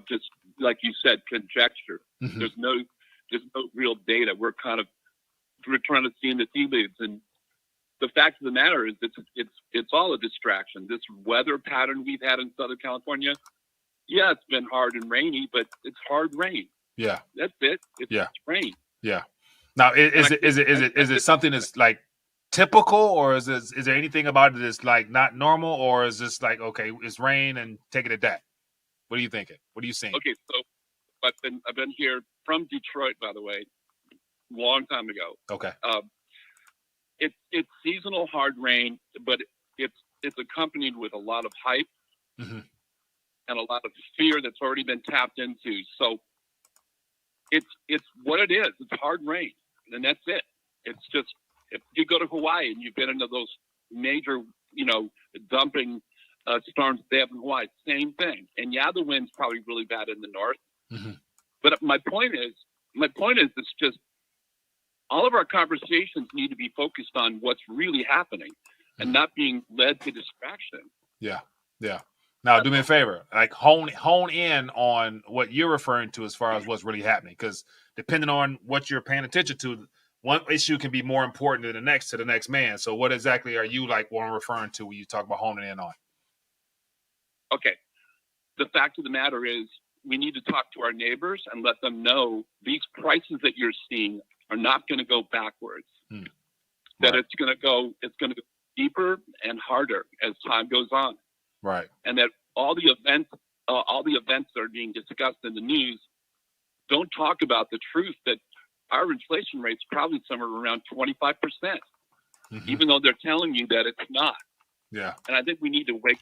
Speaker 8: just, like you said, conjecture.
Speaker 3: Mm-hmm.
Speaker 8: There's no real data. We're trying to see in the tea leaves, and the fact of the matter is it's all a distraction. This weather pattern we've had in Southern California, yeah, it's been hard and rainy, but it's hard rain.
Speaker 3: Yeah,
Speaker 8: that's it. It's rain.
Speaker 3: Yeah. Now, is it something that's like typical, or is there anything about it that's like not normal, or is this like, okay, it's rain and take it at that? What are you thinking? What are you seeing?
Speaker 8: Okay, so I've been here from Detroit, by the way, long time ago.
Speaker 3: Okay.
Speaker 8: It's seasonal hard rain, but it's accompanied with a lot of hype and a lot of fear that's already been tapped into. So it's what it is. It's hard rain, and that's it. It's just, if you go to Hawaii and you've been into those major, dumping storms they have in Hawaii, same thing. And yeah, the wind's probably really bad in the north. Mm-hmm. But my point is, it's just all of our conversations need to be focused on what's really happening and not being led to distraction.
Speaker 3: Yeah, yeah. Now, do me a favor, like hone in on what you're referring to as far as what's really happening, because depending on what you're paying attention to, one issue can be more important than the next man. So what exactly are you referring to when you talk about honing in on?
Speaker 8: Okay. The fact of the matter is we need to talk to our neighbors and let them know these prices that you're seeing are not going to go backwards. That it's going to go deeper and harder as time goes on.
Speaker 3: Right.
Speaker 8: And that all the events that are being discussed in the news don't talk about the truth that our inflation rate's probably somewhere around 25%, even though they're telling you that it's not.
Speaker 3: Yeah.
Speaker 8: And I think we need to wake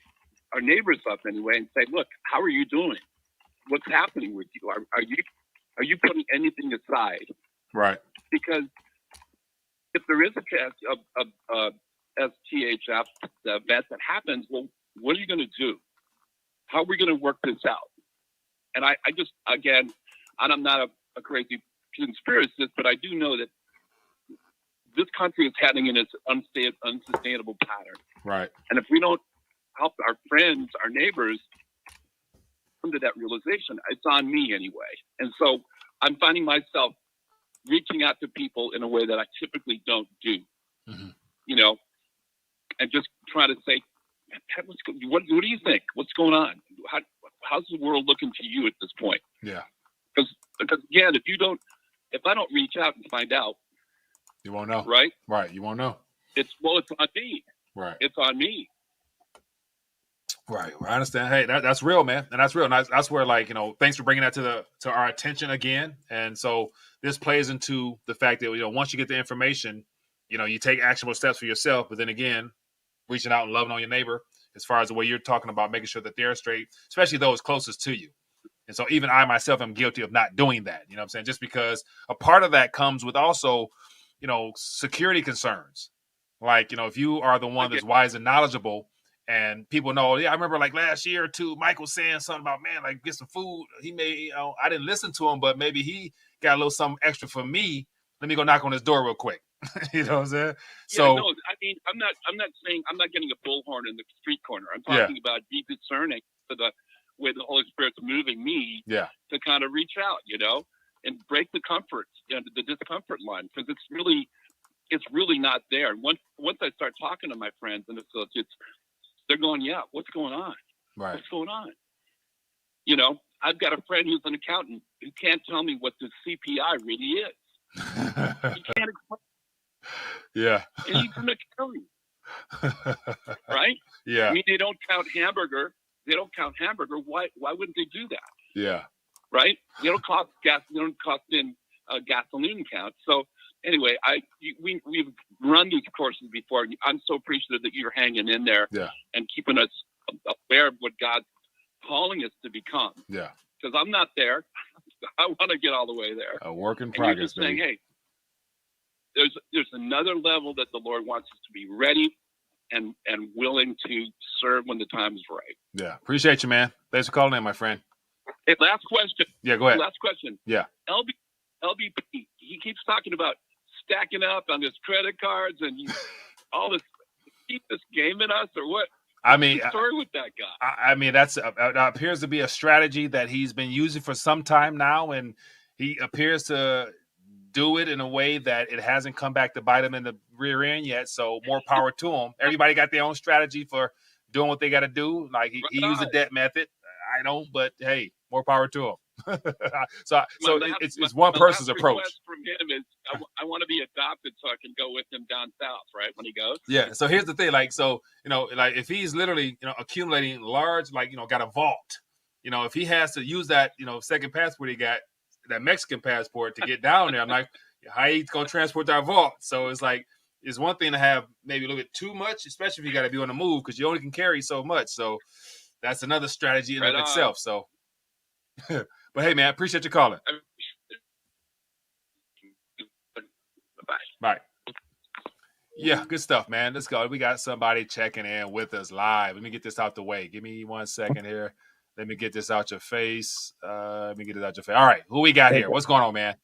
Speaker 8: our neighbors up anyway and say, look, how are you doing? What's happening with you? Are you putting anything aside?
Speaker 3: Right.
Speaker 8: Because if there is a chance of STHF event that happens, well, what are you going to do? How are we going to work this out? And I just, again, and I'm not a crazy conspiracist, but I do know that this country is heading in its unsustainable pattern.
Speaker 3: Right.
Speaker 8: And if we don't help our friends, our neighbors, come to that realization, it's on me anyway. And so I'm finding myself reaching out to people in a way that I typically don't do, and just trying to say, what do you think? What's going on? How's the world looking to you at this point?
Speaker 3: Yeah.
Speaker 8: Because again, if I don't reach out and find out,
Speaker 3: you won't know.
Speaker 8: Right?
Speaker 3: Right. You won't know.
Speaker 8: It's on me.
Speaker 3: Right.
Speaker 8: It's on me.
Speaker 3: Right. I understand. Hey, that's real, man. And that's real. And that's where, thanks for bringing that to our attention again. And so this plays into the fact that, once you get the information, you take actionable steps for yourself. But then again, reaching out and loving on your neighbor as far as the way you're talking about making sure that they're straight, especially those closest to you. And so even I myself am guilty of not doing that. You know what I'm saying? Just because a part of that comes with also, security concerns. Like, if you are the one that's wise and knowledgeable and people know, I remember like last year or two, Mike was saying something about, man, like get some food. He may, I didn't listen to him, but maybe he got a little something extra for me. Let me go knock on his door real quick. You know what I'm saying? So,
Speaker 8: no, I mean, I'm not saying I'm not getting a bullhorn in the street corner. I'm talking about be discerning for the way the Holy Spirit's moving me to kind of reach out, and break the comfort, the discomfort line, because it's really not there. And once I start talking to my friends and associates, they're going, yeah, what's going on?
Speaker 3: Right.
Speaker 8: What's going on? I've got a friend who's an accountant who can't tell me what the CPI really is. He can't explain.
Speaker 3: Yeah.
Speaker 8: And he's an accountant. Right?
Speaker 3: Yeah.
Speaker 8: I mean, they don't count hamburger. Why wouldn't they do that?
Speaker 3: Yeah.
Speaker 8: Right? They don't cost gas. They don't cost in gasoline count. So anyway, we've run these courses before. I'm so appreciative that you're hanging in there and keeping us aware of what God's calling us to become.
Speaker 3: Yeah.
Speaker 8: Because I'm not there. I want to get all the way there.
Speaker 3: A work in
Speaker 8: and
Speaker 3: progress,
Speaker 8: you're just saying, hey, there's another level that the Lord wants us to be ready and willing to serve when the time is right.
Speaker 3: Yeah. Appreciate you, man. Thanks for calling in, my friend.
Speaker 8: Hey, last question.
Speaker 3: Yeah, go ahead.
Speaker 8: Last question.
Speaker 3: Yeah.
Speaker 8: LBP, he keeps talking about stacking up on his credit cards and all this. Keep this gaming us or what?
Speaker 3: I mean,
Speaker 8: what's the story with that guy?
Speaker 3: I mean, that's appears to be a strategy that he's been using for some time now, and he appears to do it in a way that it hasn't come back to bite him in the rear end yet. So more power to him. Everybody got their own strategy for doing what they got to do. Like he used the debt method. I don't, but hey, more power to him. so it's one person's approach.
Speaker 8: From him is I want to be adopted so I can go with him down south, right? When he goes.
Speaker 3: Yeah. So here's the thing, like if he's literally accumulating large, got a vault, if he has to use that second passport he got, that Mexican passport to get down there, I'm like, how he's gonna transport that vault? So it's like it's one thing to have maybe a little bit too much, especially if you got to be on the move because you only can carry so much. So that's another strategy in of itself. So. But hey, man, appreciate you calling. Bye. Yeah, good stuff, man. Let's go. We got somebody checking in with us live. Let me get this out the way. Give me 1 second here. Let me get this out your face. All right, who we got here? What's going on, man?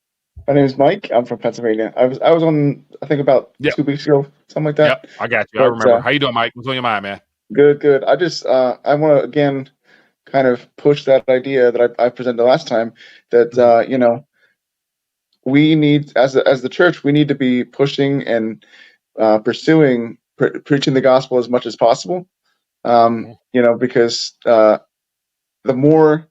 Speaker 9: My name is Mike. I'm from Pennsylvania. I was on, I think about 2 weeks ago, something like that.
Speaker 3: Yep, I got you. I remember. How you doing, Mike? What's on your mind, man?
Speaker 9: Good. I just I want to again kind of push that idea that I presented last time that we need as the church, we need to be pushing and pursuing preaching the gospel as much as possible. Because the more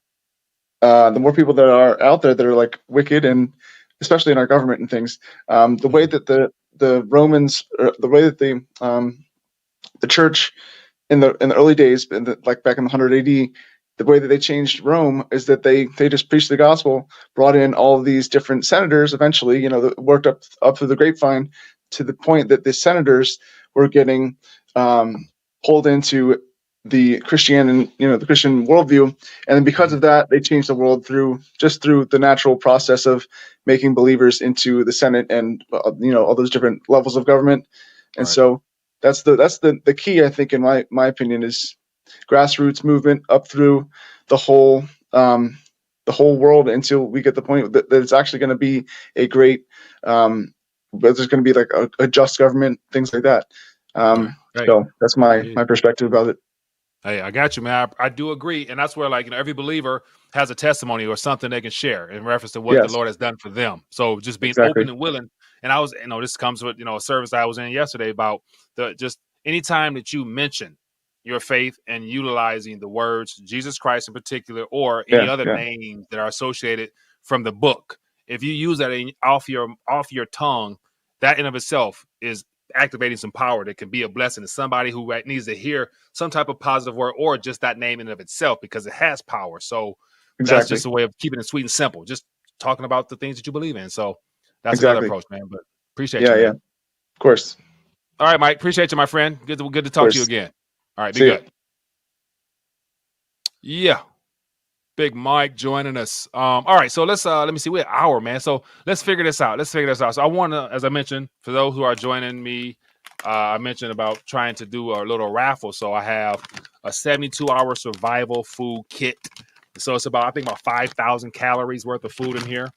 Speaker 9: people that are out there that are like wicked, and especially in our government and things, the way that the Romans, the way that the church in the early days, like back in the 100 AD, the way that they changed Rome is that they just preached the gospel, brought in all of these different senators. Eventually, that worked up through the grapevine to the point that the senators were getting pulled into the Christian the Christian worldview, and then because of that, they changed the world through the natural process of making believers into the Senate and all those different levels of government. And so that's the key, I think, in my opinion, is grassroots movement up through the whole world until we get the point that it's actually going to be a great there's going to be like a just government, things like that. So that's my perspective about it.
Speaker 3: Hey, I got you, man. I do agree. And that's where every believer has a testimony or something they can share in reference to what the Lord has done for them. So just being open and willing. And I was, this comes with, a service I was in yesterday about just anytime that you mention your faith and utilizing the words Jesus Christ in particular, or any other names that are associated from the book. If you use that off your tongue, that in of itself is activating some power that can be a blessing to somebody who needs to hear some type of positive word, or just that name in of itself, because it has power. So that's just a way of keeping it sweet and simple, just talking about the things that you believe in. So that's another approach, man. But appreciate you, man. Yeah, of
Speaker 9: course.
Speaker 3: All right, Mike. Appreciate you, my friend. Good to talk to you again. All right, be good. Yeah. Big Mike joining us. All right, so let me see. We're an hour, man. So let's figure this out. So I want to, as I mentioned, for those who are joining me, I mentioned about trying to do a little raffle. So I have a 72-hour survival food kit. So it's I think about 5,000 calories worth of food in here.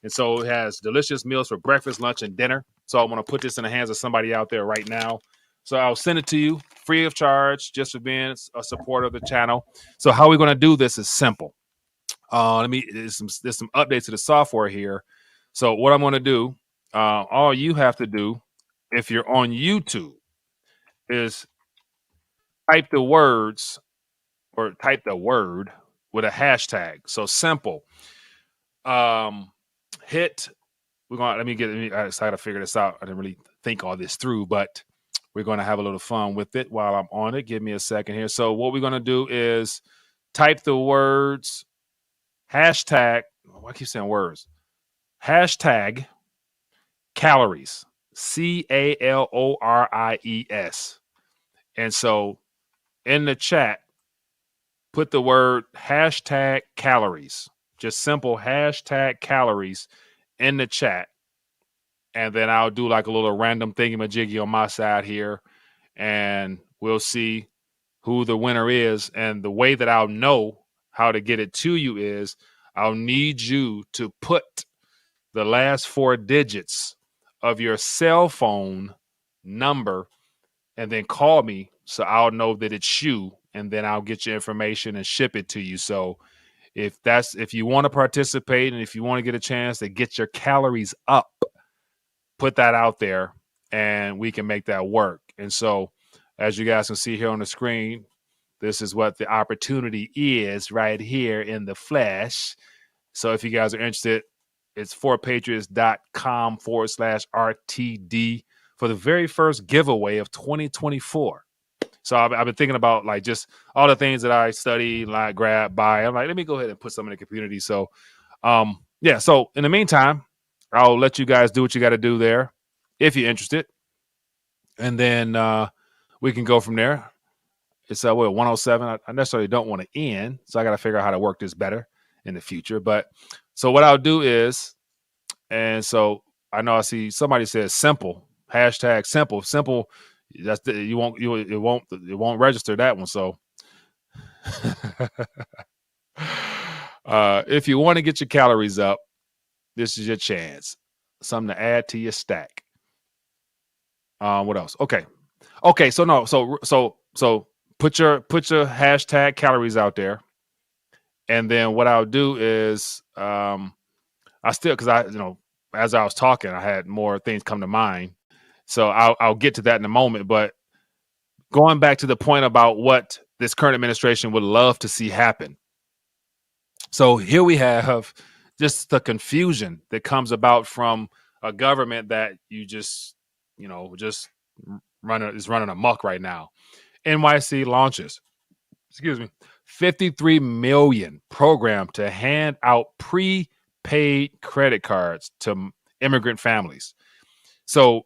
Speaker 3: And so it has delicious meals for breakfast, lunch, and dinner. So I want to put this in the hands of somebody out there right now. So I'll send it to you free of charge, just for being a supporter of the channel. So how we're going to do this is simple. There's some updates to the software here. So what I'm going to do, all you have to do, if you're on YouTube, is type the words or type the word with a hashtag. So simple. Hit. I got to figure this out. I didn't really think all this through, but we're going to have a little fun with it while I'm on it. Give me a second here. So what we're going to do is type the words hashtag. I keep saying words. Hashtag calories. CALORIES. And so in the chat, put the word hashtag calories. Just simple hashtag calories in the chat. And then I'll do like a little random thingy-majiggy on my side here. And we'll see who the winner is. And the way that I'll know how to get it to you is I'll need you to put the last 4 digits of your cell phone number and then call me so I'll know that it's you, and then I'll get your information and ship it to you. So if you want to participate and if you want to get a chance to get your calories up, put that out there and we can make that work. And so as you guys can see here on the screen, this is what the opportunity is right here in the flesh. So if you guys are interested, it's forpatriots.com/RTD for the very first giveaway of 2024. So I've been thinking about like just all the things that I study, like grab, buy. I'm like, let me go ahead and put some in the community. So, So in the meantime, I'll let you guys do what you got to do there if you're interested. And then we can go from there. It's 107. I necessarily don't want to end, so I got to figure out how to work this better in the future. But so what I'll do is, and so I know I see somebody says simple, hashtag simple. That's it won't register that one. So if you want to get your calories up, this is your chance. Something to add to your stack. What else? Okay. So put your hashtag calories out there. And then what I'll do is as I was talking, I had more things come to mind. So I'll get to that in a moment. But going back to the point about what this current administration would love to see happen. So here we have just the confusion that comes about from a government that is running amok right now. NYC launches, 53 million program to hand out prepaid credit cards to immigrant families. So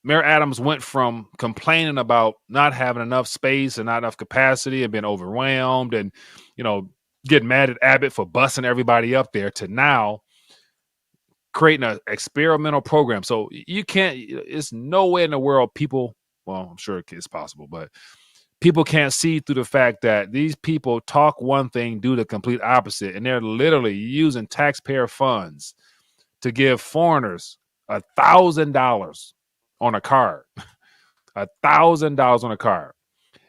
Speaker 3: Mayor Adams went from complaining about not having enough space and not enough capacity and being overwhelmed and, getting mad at Abbott for busing everybody up there to now creating an experimental program. So it's no way in the world I'm sure it's possible, but people can't see through the fact that these people talk one thing, do the complete opposite. And they're literally using taxpayer funds to give foreigners $1,000 on a card. $1,000 on a card.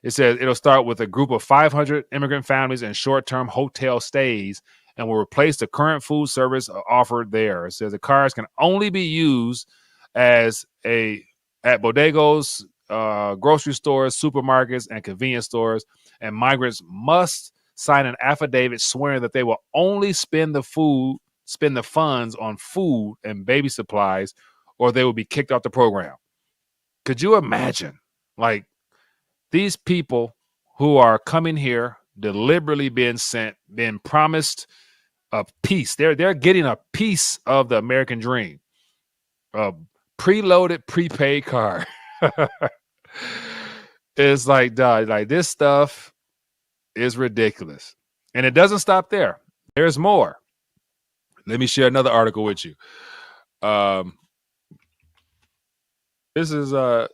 Speaker 3: It says it'll start with a group of 500 immigrant families in short-term hotel stays and will replace the current food service offered there. It says the cards can only be used at bodegas, grocery stores, supermarkets, and convenience stores, and migrants must sign an affidavit swearing that they will only spend the funds on food and baby supplies, or they will be kicked off the program. Could you imagine, like, these people who are coming here, deliberately being promised a piece? They're getting a piece of the American dream, a preloaded prepaid card. It's like, this stuff is ridiculous. And it doesn't stop there. There's more. Let me share another article with you. This is let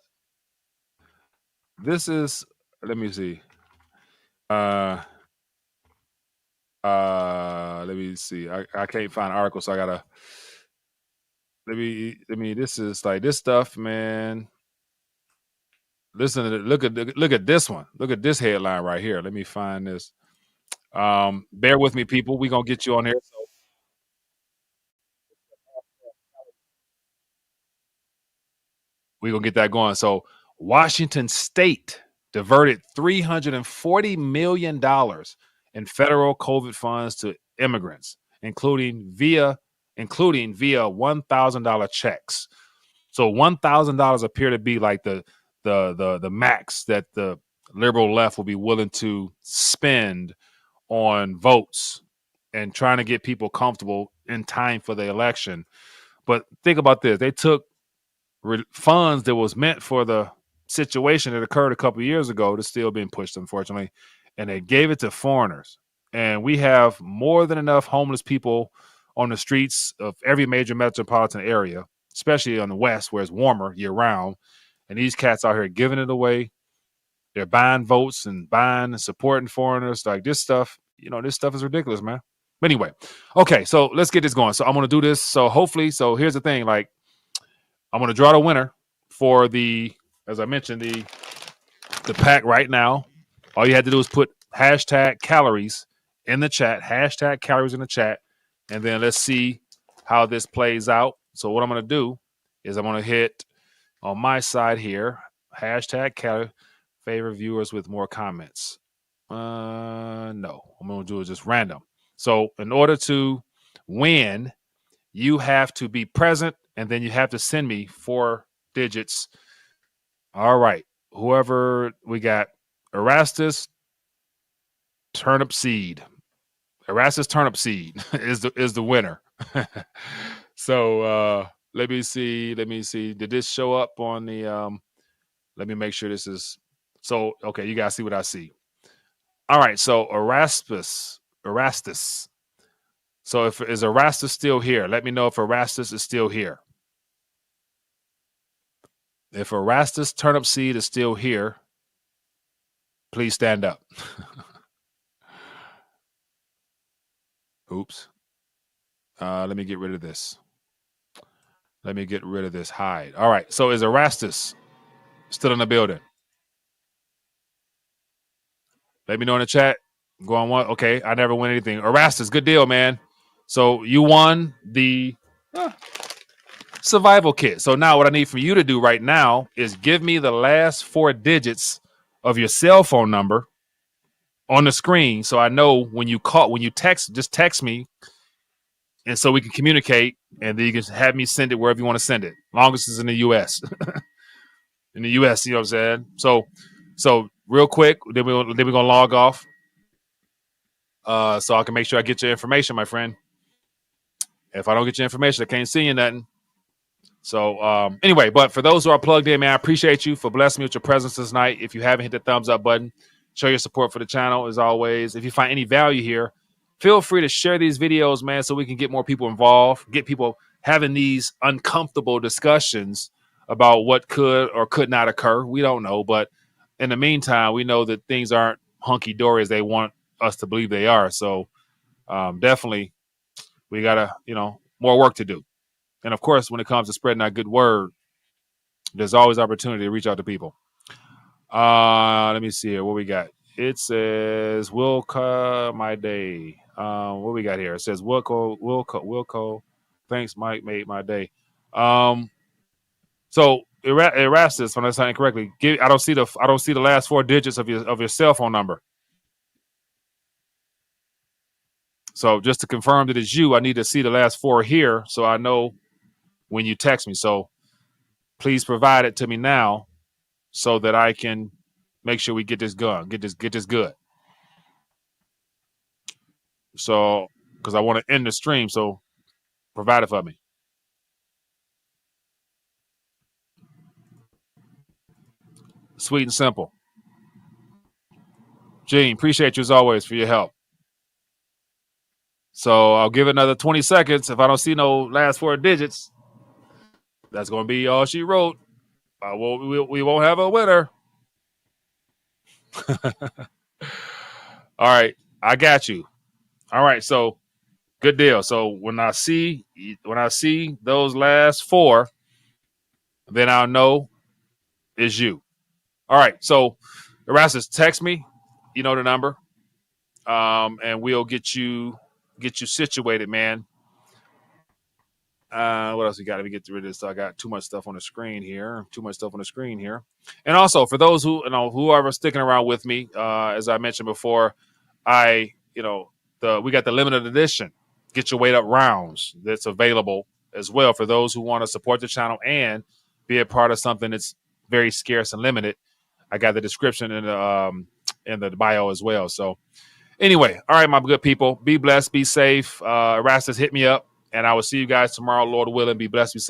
Speaker 3: me see. Let me see. I can't find an article, so I gotta let me this is like this stuff, man. Listen to look at this one. Look at this headline right here. Let me find this. Bear with me, people. We're gonna get you on here. So we're gonna get that going. So Washington State diverted $340 million in federal COVID funds to immigrants, including via $1,000 checks. So $1,000 appear to be like the max that the liberal left will be willing to spend on votes and trying to get people comfortable in time for the election. But think about this: they took funds that was meant for the situation that occurred a couple of years ago that's still being pushed, unfortunately, and they gave it to foreigners. And we have more than enough homeless people on the streets of every major metropolitan area, especially on the West where it's warmer year round. And these cats out here giving it away. They're buying votes and buying and supporting foreigners. Like this stuff, this stuff is ridiculous, man. But anyway, okay, so let's get this going. So I'm going to do this. So hopefully, so here's the thing, like, I'm going to draw the winner for as I mentioned, the pack right now. All you had to do is put #calories in the chat, #calories in the chat, and then let's see how this plays out. So what I'm going to do is I'm going to hit on my side here, #calories, favorite viewers with more comments. No, I'm going to do it just random. So in order to win, you have to be present, and then you have to send me 4 digits. All right. Whoever we got, Erastus Turnip Seed. Erastus Turnip Seed is the winner. So let me see. Did this show up on the let me make sure this is so okay, you guys see what I see. All right, so Erastus. So is Erastus still here? Let me know if Erastus is still here. If Erastus Turnip Seed is still here, please stand up. Oops. Let me get rid of this. Hide. All right. So is Erastus still in the building? Let me know in the chat. Go on one. Okay. I never win anything. Erastus, good deal, man. So you won the survival kit. So now what I need for you to do right now is give me the last 4 digits of your cell phone number on the screen, so I know when you text, just text me, and so we can communicate, and then you can have me send it wherever you want to send it, as long as it's in the U.S. In the U.S., you know what I'm saying? So real quick, then we're gonna log off, so I can make sure I get your information, my friend. If I don't get your information, I can't see you nothing. So anyway, but for those who are plugged in, man, I appreciate you for blessing me with your presence this night. If you haven't hit the thumbs up button, show your support for the channel as always. If you find any value here, feel free to share these videos, man, so we can get more people involved, get people having these uncomfortable discussions about what could or could not occur. We don't know, but in the meantime, we know that things aren't hunky-dory as they want us to believe they are. So definitely we got more work to do. And of course, when it comes to spreading our good word, there's always opportunity to reach out to people. Let me see here. What we got? It says, Wilco, my day. What we got here? It says, Wilco. Thanks, Mike, made my day. So Erastus, if I'm not saying correctly, I don't see the last 4 digits of your cell phone number. So just to confirm that it's you, I need to see the last 4 here, so I know when you text me. So please provide it to me now, so that I can make sure we get this going, get this good. So, because I want to end the stream, so provide it for me. Sweet and simple. Gene, appreciate you as always for your help. So I'll give it another 20 seconds. If I don't see no last 4 digits, that's going to be all she wrote. We won't have a winner. All right. I got you. All right. So good deal. So when I see those last 4, then I'll know it's you. All right. So Erastus, text me. You know the number. And we'll get you situated, man. What else we got? Let me get rid of this. I got too much stuff on the screen here. And also for those who whoever sticking around with me, as I mentioned before, we got the limited edition Get Your Weight Up rounds that's available as well for those who want to support the channel and be a part of something that's very scarce and limited. I got the description in the bio as well. So anyway, all right, my good people, be blessed, be safe. Erastus, hit me up, and I will see you guys tomorrow, Lord willing. Be blessed, be safe.